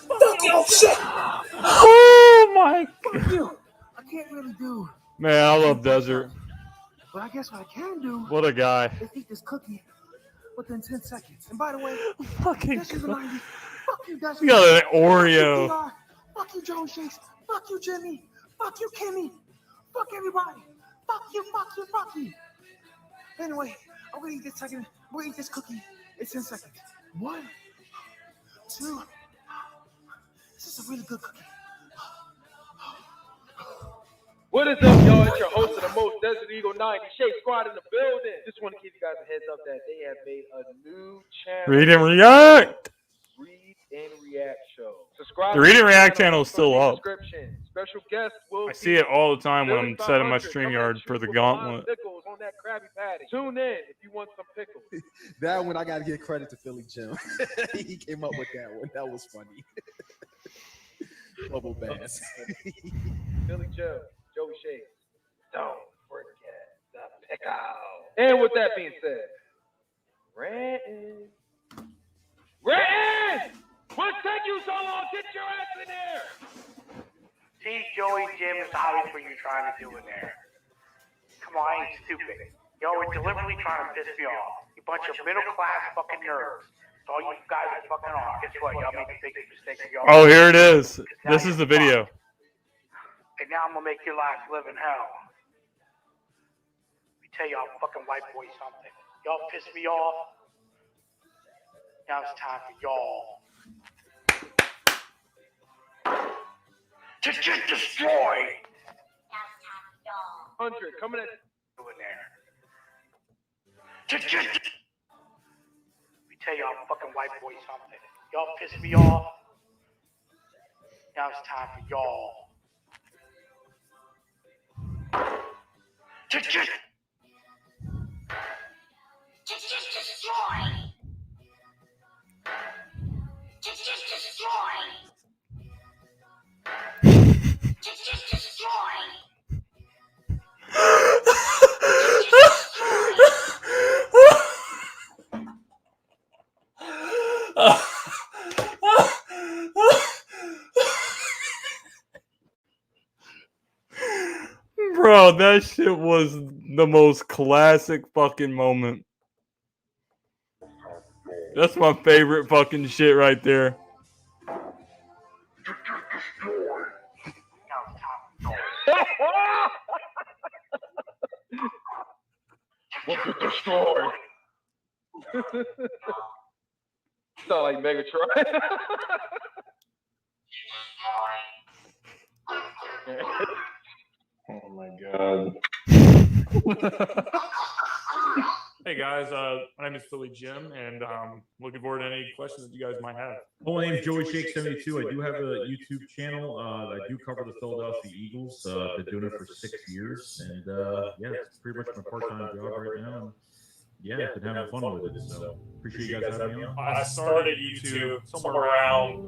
Fuck you! Shit! Oh my god! Fuck you! I can't really do. Man, I love Desert. But I guess what I can do. What a guy! Is eat this cookie within 10 seconds. And by the way, fucking. This is a 90. Fuck you, Desert. You got an Oreo. Fuck you, Joe Shakes. Fuck you, Jimmy. Fuck you, Kimmy. Fuck everybody. Fuck you, fuck you, fuck you. Anyway, I'm gonna eat this second. We're gonna eat this cookie in 10 seconds. 1, 2. This is a really good cookie. What is up, y'all? It's your host of the most, Desert Eagle 90 Shake Squad in the building. Just want to give you guys a heads up that they have made a new channel. Read and React. Read and React show. Subscribe. The Read and React channel is still up. Special guest will I see it all the time when I'm setting my StreamYard for the gauntlet. Pickles on that Krabby Patty. Tune in if you want some pickles. That one I got to give credit to Philly Jim. He came up with that one. That was funny. Bubble bass. Philly Jim, Joey Shakes. Don't forget the pickle. And with that being said, Rantin'. What's taking you so long? Get your ass in there. See, Joey, Jim, it's obvious what you're trying to do in there. Come on, I ain't stupid. Y'all were deliberately trying to piss me off. You bunch of middle-class fucking nerds. That's all you guys are fucking are. Guess what? Y'all make the biggest mistake of y'all. Oh, here it is. This is the video. And now I'm gonna make your lives live in hell. Let me tell y'all fucking white boys something. Y'all piss me off. Now it's time for y'all to get destroyed. 100 coming in. Doing there. Let me tell y'all fucking white boys something. Y'all piss me off. Now it's time for y'all to get destroyed. Bro, that shit was the most classic fucking moment. That's my favorite fucking shit right there. We'll get destroyed. Sound like Megatron. Oh my god. Hey guys, my name is Philly Jim, and looking forward to any questions that you guys might have. Well, my name is Joey Shake 72. I do have a YouTube channel. I do cover the Philadelphia Eagles. Been doing it for 6 years, and yeah, it's pretty much my part-time job right now. And yeah, been having fun with it. So appreciate you guys having me on. I started YouTube somewhere around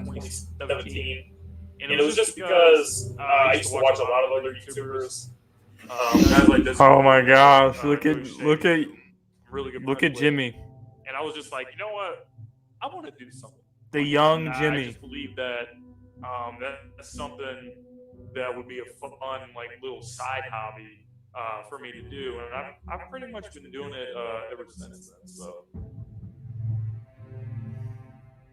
2017, and it was just because I used to watch a lot of other YouTubers. Guys like this. Oh my gosh! Look at Jimmy. And I was just like, you know what? I want to do something. The young Jimmy. I just believe that that's something that would be a fun, like, little side hobby for me to do, and I've pretty much been doing it ever since then. So.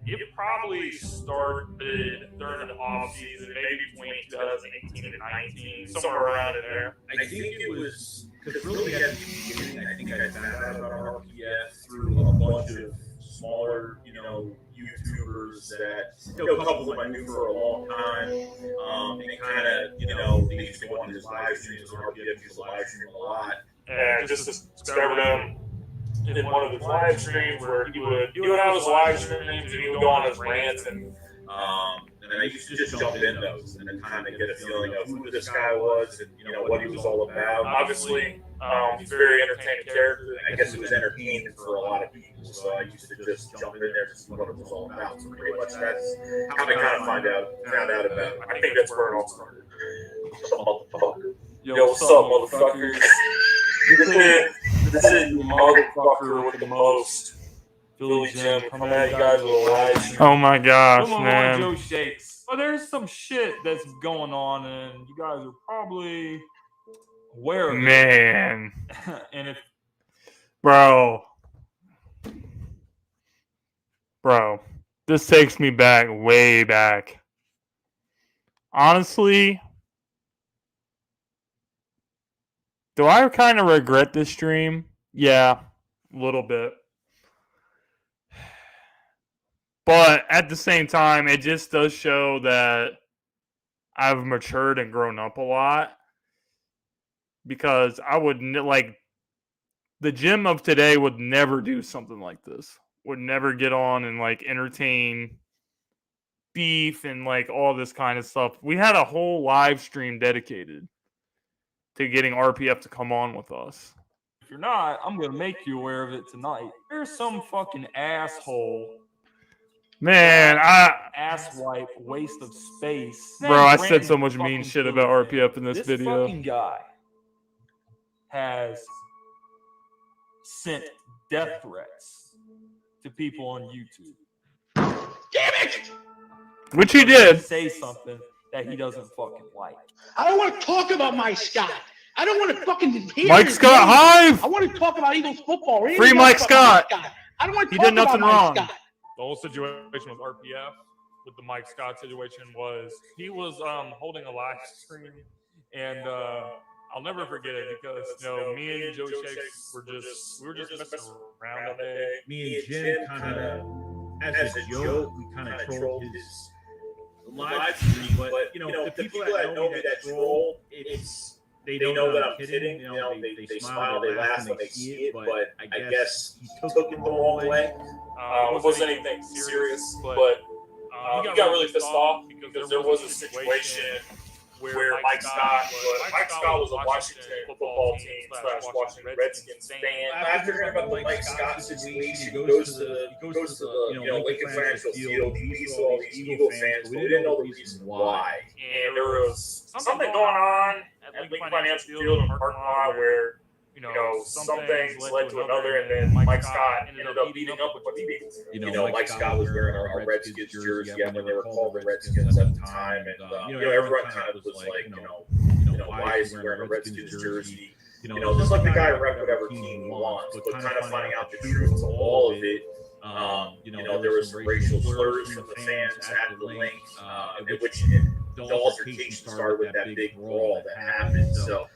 it probably started during the off season, maybe between 2018 and 19, somewhere around in there. I think it was because really at the beginning, I think I found out about RPF through a bunch of smaller, YouTubers that, a couple of them I knew for a long time. And kind of, they used to go on his live streams. RPF used to live stream a lot. And just discovered him in one of his live streams where he would have his live streams and he would go on his rants and I used to just jump in those and then kind of get a feeling of who this guy was and what he was all about. Obviously, he's a very entertaining character. I guess it was entertaining for a lot of people, so I used to just jump in there to see what it was all about. So pretty much that's how I kind of found out about it. I think that's where it all started. Motherfucker. Yo, what's up, motherfuckers? This is your motherfucker with the most. Philly Jim, coming at you guys with a live stream. Oh my gosh, man. Joe Shakes. Well, there's some shit that's going on, and you guys are probably aware of it. And if Bro, this takes me back, way back. Honestly, do I kind of regret this stream? Yeah, a little bit. But at the same time, it just does show that I've matured and grown up a lot. Because I would, the Jim of today would never do something like this. Would never get on and, entertain beef and, all this kind of stuff. We had a whole live stream dedicated to getting RPF to come on with us. If you're not, I'm going to make you aware of it tonight. There's some fucking asshole. Man, asswipe, waste of space. Bro, I said so much mean shit about RPF in this video. This fucking guy has sent death threats to people on YouTube. Damn it! Which he did. Say something that he doesn't fucking like. I don't want to talk about Mike Scott. I don't want to fucking hear Mike Scott Hive! I want to talk about Eagles football. Free Mike Scott! I don't want to he talk did nothing about wrong. Mike Scott. The whole situation with RPF, with the Mike Scott situation, was he was holding a live stream, and I'll never forget it because me and Joey Shakes were just messing around that day. Me and Jim kind of, as a joke, we kind of trolled his live stream, but the people that know me that troll, they know that I'm kidding. They smile, they laugh when they see it, but I guess he took it the wrong way. It wasn't anything serious, but he got really pissed off because there was a situation where Mike Scott was a Washington football team / Washington Redskins fan. After hearing about the Mike Scott situation, he goes to the Lincoln Financial Field. He saw all these Eagle fans, but we didn't know the reason why. And there was something going on at Lincoln Financial Field in parking lot where some things led to another, and then Mike Scott ended up beating up with the Eagles. Mike Scott was wearing our Redskins jersey when they were called the Redskins at the time, and everyone kind of was like, why is he wearing a Redskins jersey? Just let the guy rep whatever team he wants, but kind of finding out the truth to all of it. There was some racial slurs from the fans at the link, which the altercation started with that big brawl that happened. So.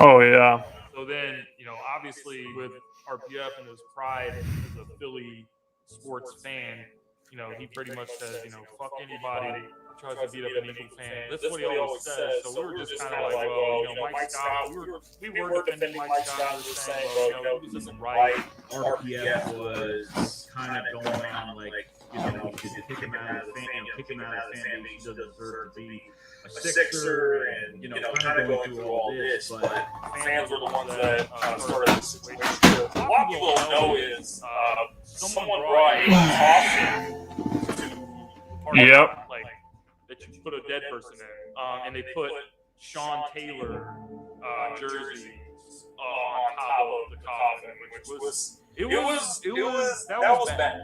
Oh yeah. So then, obviously with RPF and his pride as a Philly sports fan, he pretty much says, fuck anybody who tries to beat up an Eagle fan. That's what he always says. So we were just kind of like, well, Mike Scott, we were defending Mike Scott, was saying, he was right. RPF was kind of going on like, we should kick him out of the fan, kick him out of the fan base. He doesn't deserve to be a Sixer, and kind of going through all this, but fans were the ones that started this situation. A lot of people don't know is someone brought a coffin to the party, that you put a dead person in, and they put Sean Taylor jerseys on top of the coffin, which that was bad.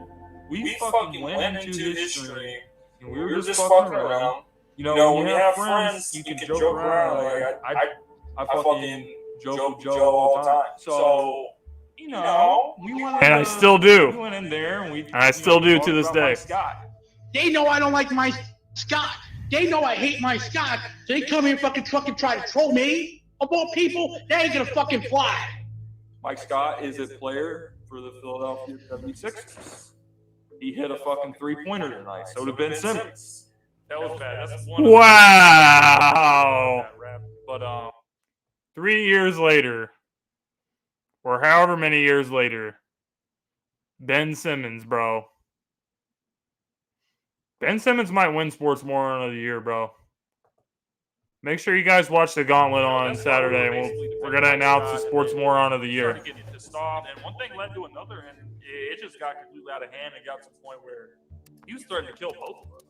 We fucking went into this stream and we were just fucking around. When you have friends, you can joke around. I fucking joke with Joe all the time. So you know, we went. And I still do. We went in there, and we. And I still do to this day. They know I don't like Mike Scott. They know I hate Mike Scott. So they come here and fucking try to troll me. Of all people, they ain't gonna fucking fly. Mike Scott is a player for the Philadelphia 76ers. He hit a fucking 3-pointer tonight. So did Ben Simmons. That was bad. That's one. Wow. But 3 years later, or however many years later, Ben Simmons, bro. Ben Simmons might win Sports Moron of the Year, bro. Make sure you guys watch the Gauntlet on Saturday. We're going to announce the Sports Moron of the Year. Started getting pissed off, and one thing led to another, and it just got completely out of hand and got to the point where he was starting to kill both of us.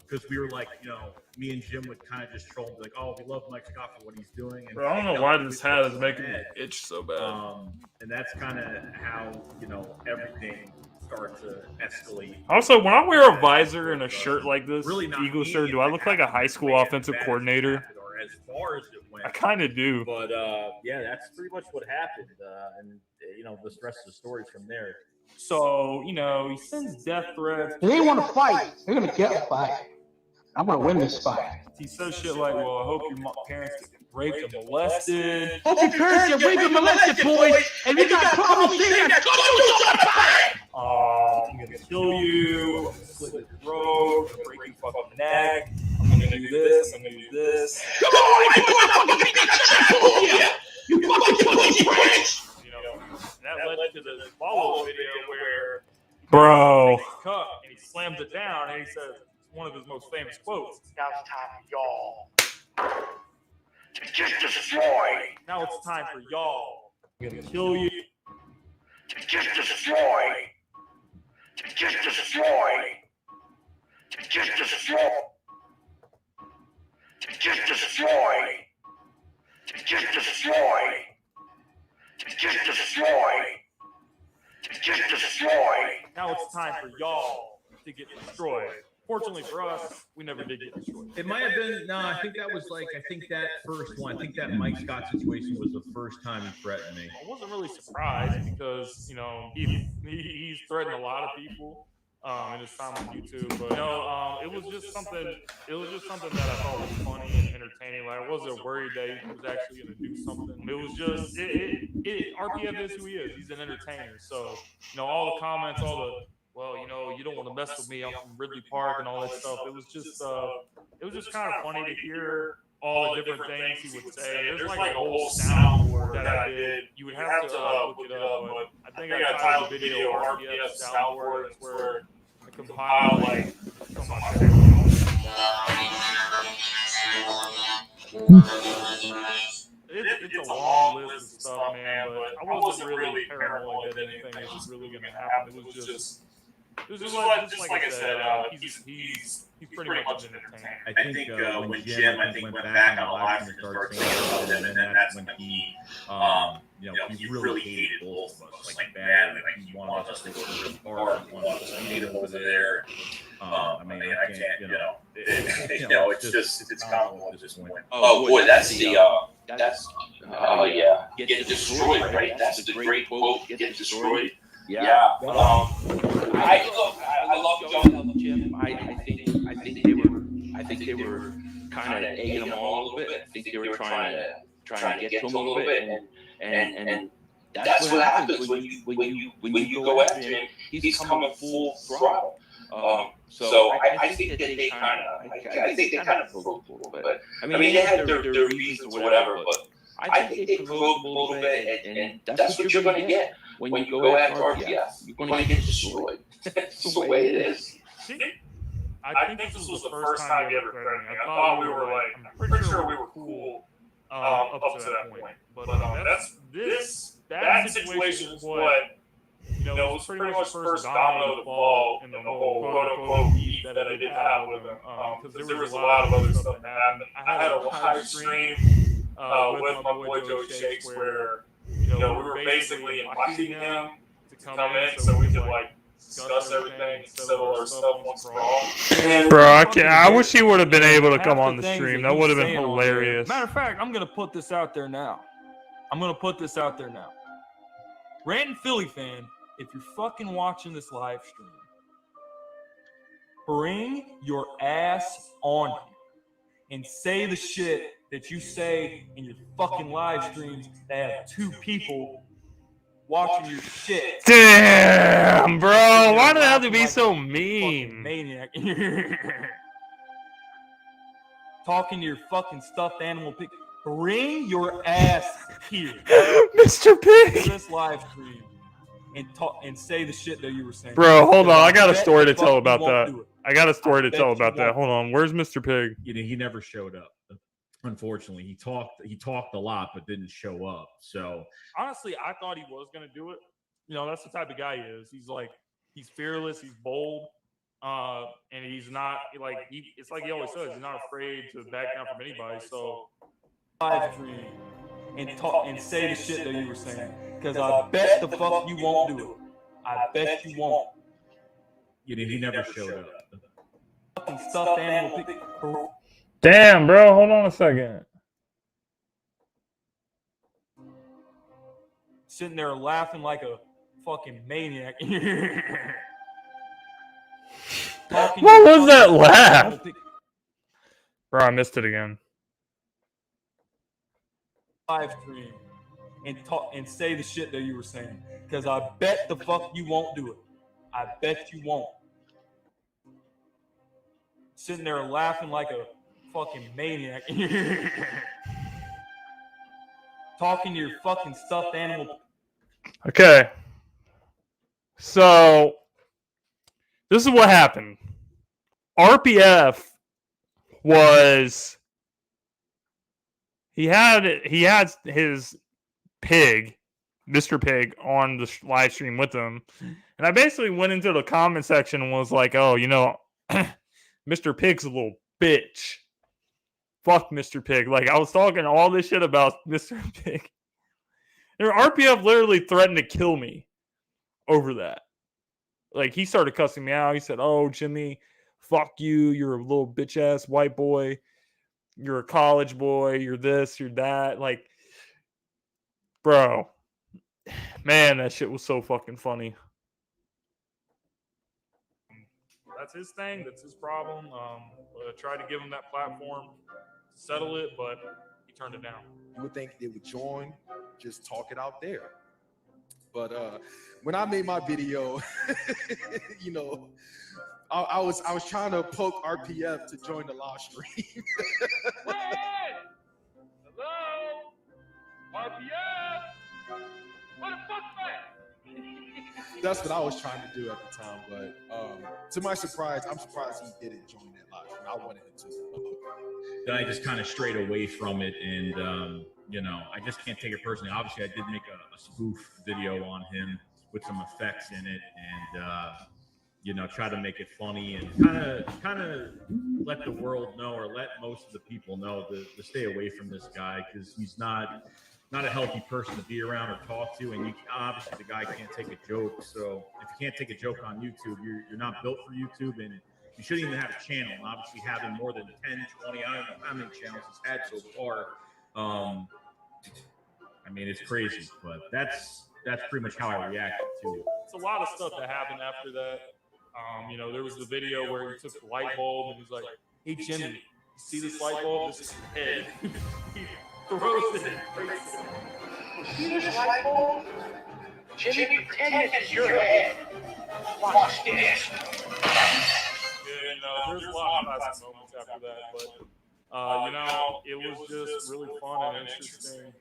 Because we were like, you know, me and Jim would kind of just troll and be like, oh, we love Mike Scott for what he's doing. And Bro, I don't know why this hat is making me itch so bad. And that's kind of how, you know, everything started to escalate. Also, when I wear a visor and a shirt like this, Really not Eagle me, shirt, do I look like a high school offensive coordinator? Or as far as it went. I kind of do. But yeah, that's pretty much what happened. And you know, the rest of the stories from there. So, you know, he sends death threats. If they want to fight, they're gonna get a fight. I'm gonna win this fight. He says shit like, well, I hope your parents get raped and molested. Hope your parents get raped and molested, boys. And you got problems saying that, go do something about it. I'm gonna kill you. I'm gonna slit your throat. I'm gonna break your fucking neck. I'm gonna do this. I'm gonna do this. Come on, you fucking beat that shit for you. You fucking pussy bitch. You know, that led to the follow-up video where Bro. cut and he slams it down and he says one of his most famous quotes. Now it's time for y'all to get destroyed. Now it's time for y'all. I'm gonna kill you. To get destroyed. To get destroyed. To get destroyed. To get destroyed. To get destroyed. To get destroyed. To get destroyed. Now it's time for y'all to get destroyed. Fortunately for us, we never did get destroyed. It might have been I think that was like that first one. I think that Mike Scott situation was the first time he threatened me. I wasn't really surprised because, you know, he's threatened a lot of people in his time on YouTube. But you know, it was just something that I thought was funny and entertaining. Like I wasn't worried that he was actually gonna do something. It was just RPF is who he is. He's an entertainer. So, you know, all the comments, well, you know, you don't want to mess with me. I'm from Ridley Park and all that stuff. It was just kind of funny to hear all the different things he would say. There's like a whole soundboard that I did. You would have to look it up, but I think I titled the video RPF soundboard. That's where I compiled like so much. It's a long list of stuff, man. But I wasn't really paranoid that anything was really going to happen. It was just like I said, he's pretty much an entertainer. I think when Jim went back on a live and started saying something, and then that's when he, you know, he really hated both of us like bad. Like he wanted us to go to the park, he wanted us to meet him over there. I mean, I can't, you know, it's comical at this point. Oh boy, that's oh yeah, get destroyed, right? That's the great quote. Get destroyed. Yeah. I love Jim. I think they were kind of egging him on a little bit. I think they were trying to get to him a little bit, and that's what happens when you go after him. He's coming full throttle. So I think that they kind of provoked a little bit. I mean, they had their reasons or whatever, but I think they provoked a little bit, and that's what you're going to get when you go after RPF. You're going to get destroyed. That's the way it is. I think this was the first time you ever threatened me. I thought we were like, I'm pretty sure we were cool up to that point. But that situation was what, you know, it was pretty much the first domino to fall in the whole quote-unquote beef that I did have with him. Because there was a lot of other stuff that happened. I had a live stream with my boy Joey Shakes where, you know, we were basically inviting him to come in so we could, like, discuss everything, settle our stuff once for all. Bro, I wish he would have been able to come on the stream. That would have been hilarious. Matter of fact, I'm going to put this out there now. Rantin' Philly fan, if you're fucking watching this live stream, bring your ass on here and say the shit that you say in your fucking live streams that have 2 people watching your shit. Damn, bro. Why do they have to be so mean? Maniac. Talking to your fucking stuffed animal pig. Bring your ass here, Mr. Pig. This live stream and talk and say the shit that you were saying. Bro, hold on. I got a bet story to the fuck tell you about won't that. do it. I got a story to bet tell you about that. won't. Hold on. Where's Mr. Pig? He never showed up. Unfortunately, he talked a lot but didn't show up. So Honestly, I thought he was gonna do it. You know, that's the type of guy he is. He's fearless, he's bold, and he's not like it's like he always says, he's not afraid to back down from anybody. So live stream and talk and say the shit that you were saying. Because I bet the fuck you won't do it. I bet you won't. he never showed up. Fucking stuffed animal pig. Damn, bro. Hold on a second. Sitting there laughing like a fucking maniac. What was that laugh? Bro, I missed it again. Live stream and talk and say the shit that you were saying. Because I bet the fuck you won't do it. I bet you won't. Sitting there laughing like a fucking maniac. Talking to your fucking stuffed animal. Okay. So, this is what happened. RPF was... He had his pig, Mr. Pig, on the live stream with him. And I basically went into the comment section and was like, oh, you know, Mr. Pig's a little bitch. Fuck Mr. Pig. Like, I was talking all this shit about Mr. Pig. And RPF literally threatened to kill me over that. Like, he started cussing me out. He said, oh, Jimmy, fuck you. You're a little bitch-ass white boy. You're a college boy. You're this, you're that. Like, bro. Man, that shit was so fucking funny. That's his thing. That's his problem. Tried to give him that platform to settle it, but he turned it down. You would think they would join, just talk it out there. But when I made my video, you know, I was trying to poke RPF to join the live stream. Hello, RPF. What the fuck, man? That's what I was trying to do at the time. But to my surprise, I'm surprised he didn't join that live stream. I wanted him to. Then I just kind of strayed away from it, and you know, I just can't take it personally. Obviously, I did make a spoof video on him with some effects in it, and you know, try to make it funny and kind of let the world know, or let most of the people know to stay away from this guy, because he's not a healthy person to be around or talk to, and obviously the guy can't take a joke. So if you can't take a joke on YouTube, you're not built for YouTube, and you shouldn't even have a channel. And obviously having more than 10, 20, I don't know how many channels he's had so far. I mean, it's crazy, but that's pretty much how I reacted to it. It's a lot of stuff that happened after that. You know, there was the video where he took the light bulb and was like, hey, Jimmy, you see this light bulb? This is your head. He throws it and breaks it. See this light bulb? Jimmy, pretend this is your head. Watch this. You know, there's a lot of classic moments after that, but you know, it was just really fun and interesting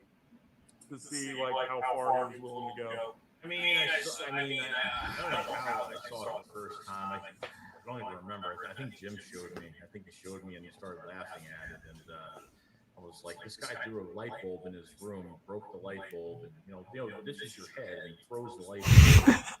to see like how far he was willing to go. I mean, I don't know how I saw it the first time. I don't even remember. I think Jim showed me. I think he showed me, and he started laughing at it. And I was like, "This guy threw a light bulb in his room, broke the light bulb, and you know, this is your head." And he throws the light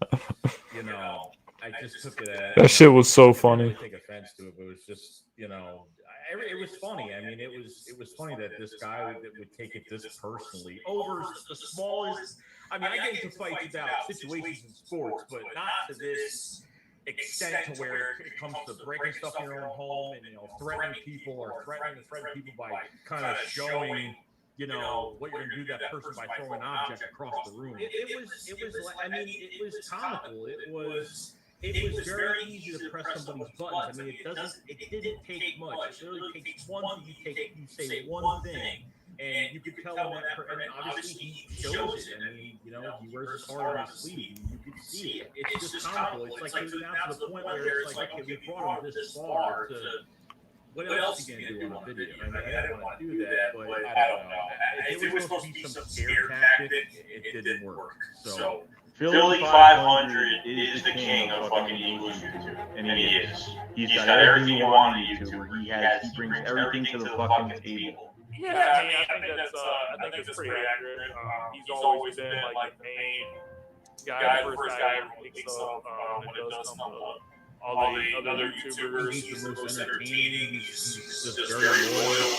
bulb. You know, I just took it as That shit was so funny. I didn't really take offense to it, but it was just, you know, it was funny. I mean, it was funny that this guy would take it this personally over the smallest. I mean, I get into fights about situations in sports, but not to this extent to where it comes to breaking stuff in your own home and, you know, threatening people or threatening people by kind of showing you know, what you're going to do to that person by throwing an object across the room. It was like, I mean, it was comical. It was very easy to press somebody's buttons. I mean, it didn't take much. It really takes one thing. You say one thing, and you could tell him that, and obviously he shows it. I mean, you know, he wears his heart on his sleeve. You can see it. It's just comical. It's like getting now to the point where it's like, okay, we brought him this far to. What else are you going to do on a video? I mean, I didn't want to do that, but I don't know. If it was supposed to be some scare tactic, it didn't work. So, Philly 500 is the king of fucking English YouTube, and he is. He's got everything you want on YouTube. He brings everything to the fucking table. Yeah, I mean, I think that's pretty accurate. He's always been like the main guy, the first guy everyone thinks of when it does come to all the other YouTubers. He's the most entertaining. He's just very loyal.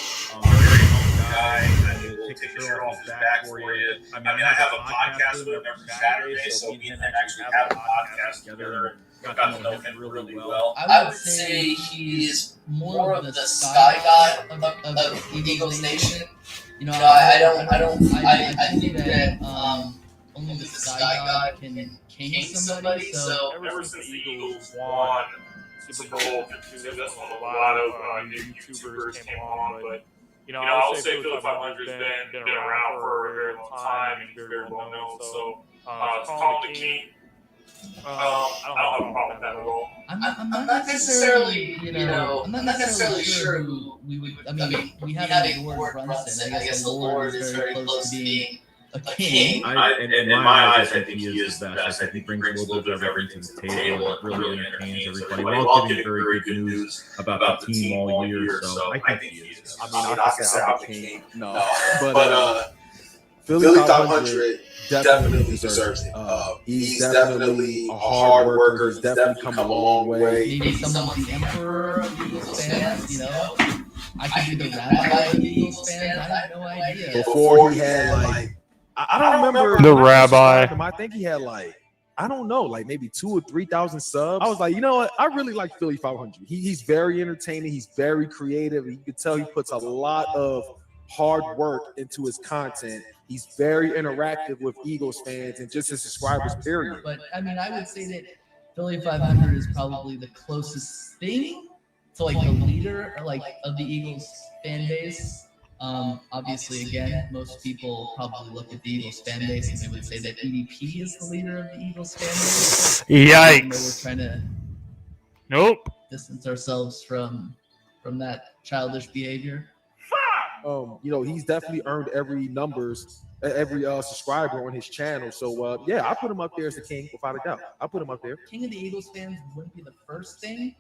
Very humble guy. I mean, he'll take the shirt off his back for you. I mean, I have a podcast with him every Saturday, so me and him actually have a podcast together. Got to know him really well. I would say he's more of the sky god of Eagles Nation. You know, I think that only the sky god can king somebody. So ever since the Eagles won Super Bowl 52, that's when a lot of new YouTubers came along. But you know, I would say Philly 500 has been around for a very long time and very well known. So to call him the king, I don't have a problem with that at all. I'm not necessarily, I'm not necessarily sure who we would. I mean, we have a Lord Brunson. I guess the Lord is very close to being a king. In my eyes, I think he is the best. I think he brings a little bit of everything to the table. It really entertains everybody. We're all getting very good news about the team all year, so I think he is. I mean, I can say I'm the king. No, but Philly 500 definitely deserves it. He's definitely a hard worker. He's definitely come a long way. Maybe someone's the emperor of Eagles fans, you know? I could be the rabbi of Eagles fans. I have no idea. Before he had I don't remember the rabbi. I think he had I don't know, maybe 2,000 or 3,000 subs. I was like, you know what? I really like Philly 500. He's very entertaining. He's very creative. You can tell he puts a lot of hard work into his content. He's very interactive with Eagles fans and just his subscribers, period. But I mean, I would say that Philly 500 is probably the closest thing to the leader of the Eagles fan base. Obviously, again, most people probably look at the Eagles fan base and they would say that EDP is the leader of the Eagles fan base. Yikes! We're trying to distance ourselves from that childish behavior. He's definitely earned every subscriber on his channel. So yeah, I put him up there as the king without a doubt. I put him up there. King of the Eagles fans wouldn't be the first thing,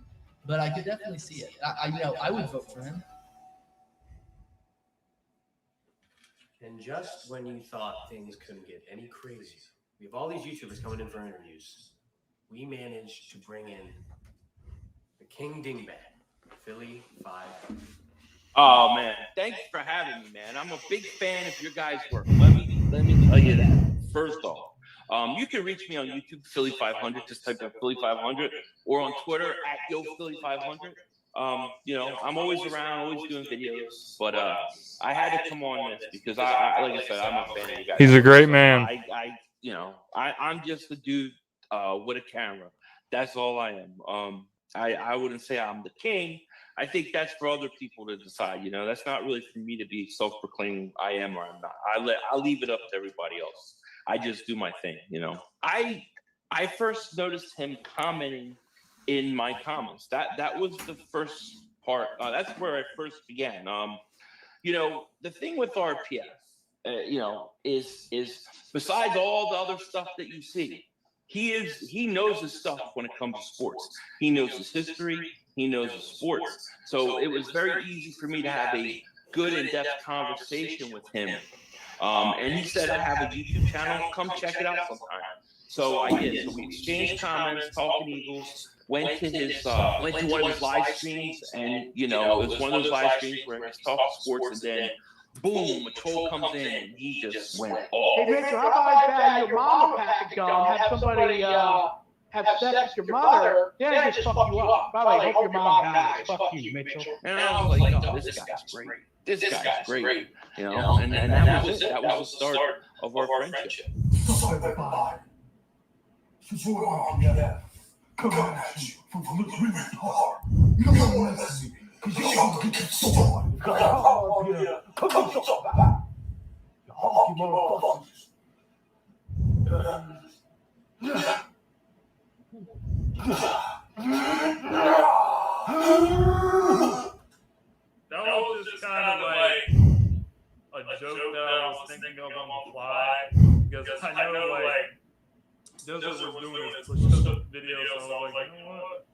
but I could definitely see it. I would vote for him. And just when you thought things couldn't get any crazier, we have all these YouTubers coming in for interviews. We managed to bring in the King Dingbat, Philly 500. Oh man, thanks for having me, man. I'm a big fan of your guys' work. Let me tell you that. First off, you can reach me on YouTube, Philly 500. Just type in Philly 500, or on Twitter at YoPhilly500. I'm always around, always doing videos. But I had to come on this because I like I said, I'm a fan of you guys. He's a great man. I'm just a dude with a camera. That's all I am. I wouldn't say I'm the king. I think that's for other people to decide. That's not really for me to be self-proclaimed. I am or I'm not. I'll leave it up to everybody else. I just do my thing. I first noticed him commenting in my comments. That was the first part. That's where I first began. The thing with RPF, is besides all the other stuff that you see, he knows his stuff when it comes to sports. He knows his history. He knows the sports. So it was very easy for me to have a good in-depth conversation with him. And he said, I have a YouTube channel. Come check it out sometime. So I did. So we exchanged comments, talking Eagles, went to one of his live streams, and it was one of those live streams where he's talking sports, and then boom, a troll comes in, and he just went off. Hey Mitchell, how about I buy your mama pack of gum? have sex with your mother, then just fuck you up. By the way, hope your mom dies. Fuck you, Mitchell. And I was like, oh, this guy's great. This guy's great. You know, and that was it. That was the start of our friendship. Stop everybody. Since we're RPF, coming at you from really hard. You don't want to see me, because you're going to get your sword. Because I'm RPF. Come on, stop that. You honky motherfuckers. That was just kind of like a joke that I was thinking of on the fly, because I know like Desert was doing this push-up video, so I was like, you know what?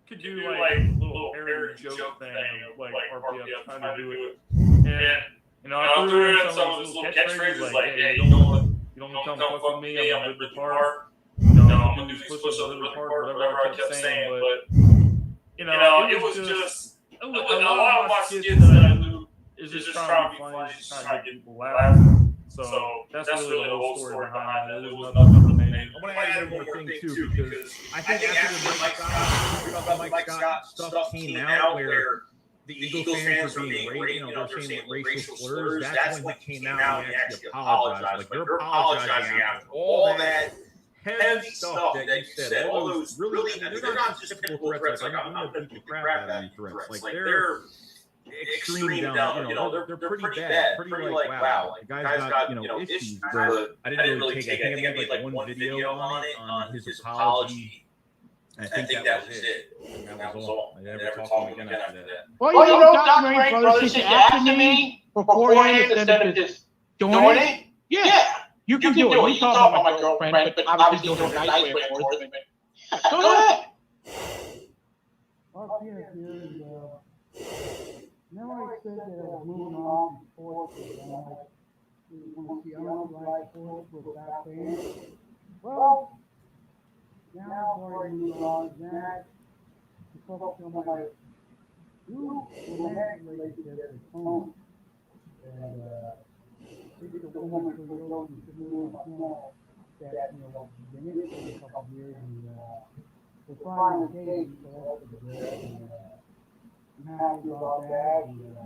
Could do like a little parody joke thing of like RPF trying to do it. And you know, I threw in some of those little catchphrases like, hey, you don't come fuck with me, I'm on Liberty Park. You know, I'm gonna do push-ups at Liberty Park, whatever I kept saying, but you know, it was just a lot of my skits that I do is just trying to be funny, just trying to get people laugh. So that's really the whole story behind it. There's nothing amazing. I want to add one more thing too, because I think after the Mike Scott stuff came out, where the Eagle fans were being they're saying racial slurs. That's when he came out and actually apologized. Like, you're apologizing after all that heavy stuff that you said. All those really, they're not just typical threats. Like, I'm gonna beat the crap out of these threats. Like, they're extreme down. You know, they're pretty bad. Pretty like, wow, the guy's got issues. But I didn't really take it. I think I made like one video on it, on his apology. I think that was it. That was all. I never talked to him again after that. Well, you know, Dr. Ray Brothers should ask me beforehand instead of just doing it. Yeah, you can do it. You talk about my girlfriend, but obviously doing it a nice way, of course. Go ahead. Now I said that I was moving on to sports, and I want to see unlike sports with that fan. Well, now I'm already moving on to that. To focus on my romantic relationship at home. And it's a woman who goes to move on that, been in it for a couple of years, and we're finally engaged, so that's the good. I'm happy about that, and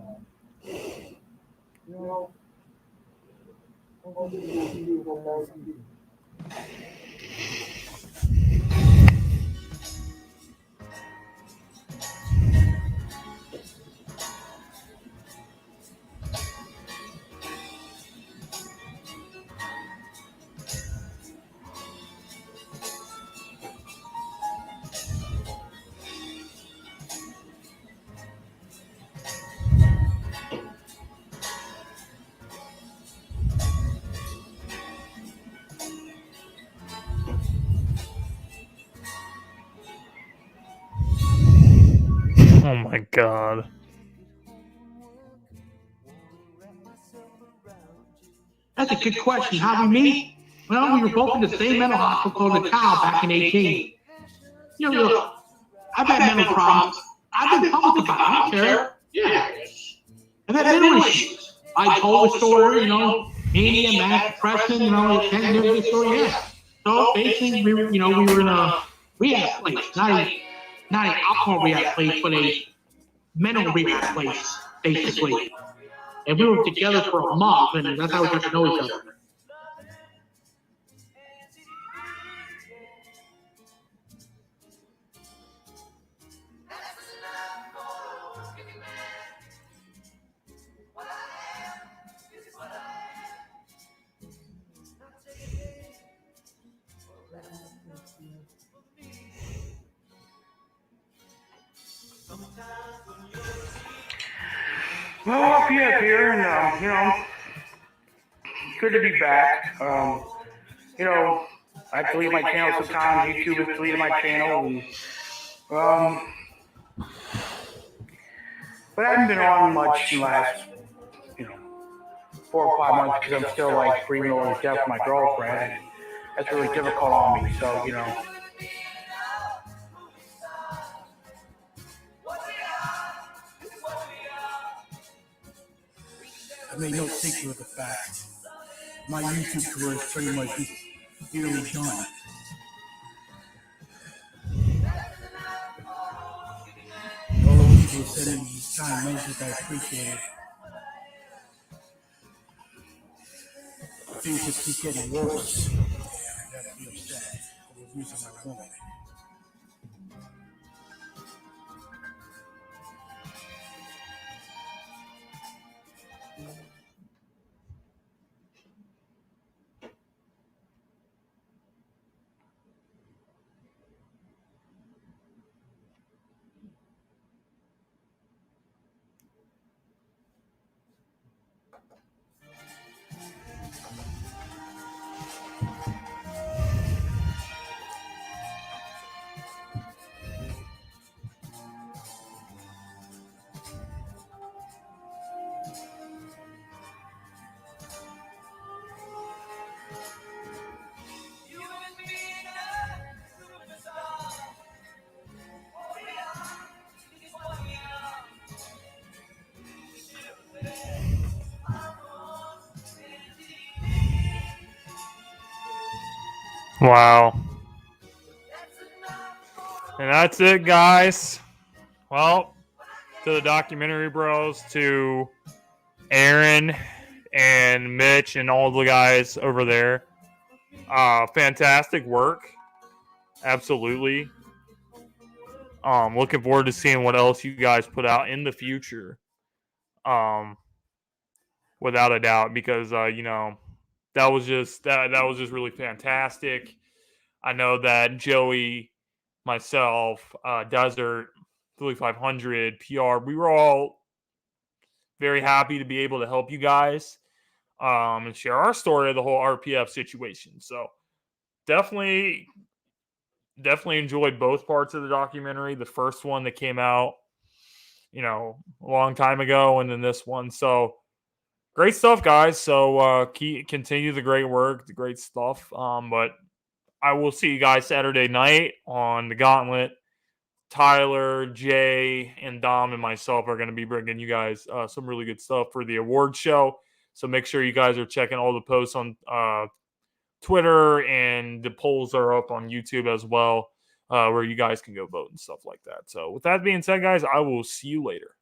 hopefully we'll see you go back. Oh my god. That's a good question. How we meet? Well, we were both in the same mental hospital called the Cow back in 18. I've had mental problems. I've been public about it. I don't care. Yeah. I've had mental issues. I told the story, mania, manic depression, and the story, yeah. So basically, we were in a rehab place, not an alcohol rehab place, but a mental rehab place, basically. And we were together for a month, and that's how we got to know each other. Well, RPF here, and good to be back. I have to leave my channel sometimes. YouTube is deleting my channel, and but I haven't been on much in the last 4 or 5 months because I'm still grieving over the death of my girlfriend, and that's really difficult on me. So I made no secret of the fact my YouTube career is pretty much nearly done. sending me kind messages. I appreciate it. Things just keep getting worse. I gotta be upset. I'm abusing my woman. Wow. And that's it, guys. Well, to the documentary bros, to Aaron and Mitch and all the guys over there. Fantastic work. Absolutely. Looking forward to seeing what else you guys put out in the future. Without a doubt, because you know, that was just really fantastic. I know that Joey, myself, Desert, Philly 500, PR, we were all very happy to be able to help you guys and share our story of the whole RPF situation. So definitely enjoyed both parts of the documentary. The first one that came out, you know, a long time ago, and then this one. So great stuff, guys. So continue the great work, the great stuff. But I will see you guys Saturday night on the Gauntlet. Tyler, Jay, and Dom and myself are going to be bringing you guys some really good stuff for the award show. So make sure you guys are checking all the posts on Twitter, and the polls are up on YouTube as well, where you guys can go vote and stuff like that. So with that being said, guys, I will see you later.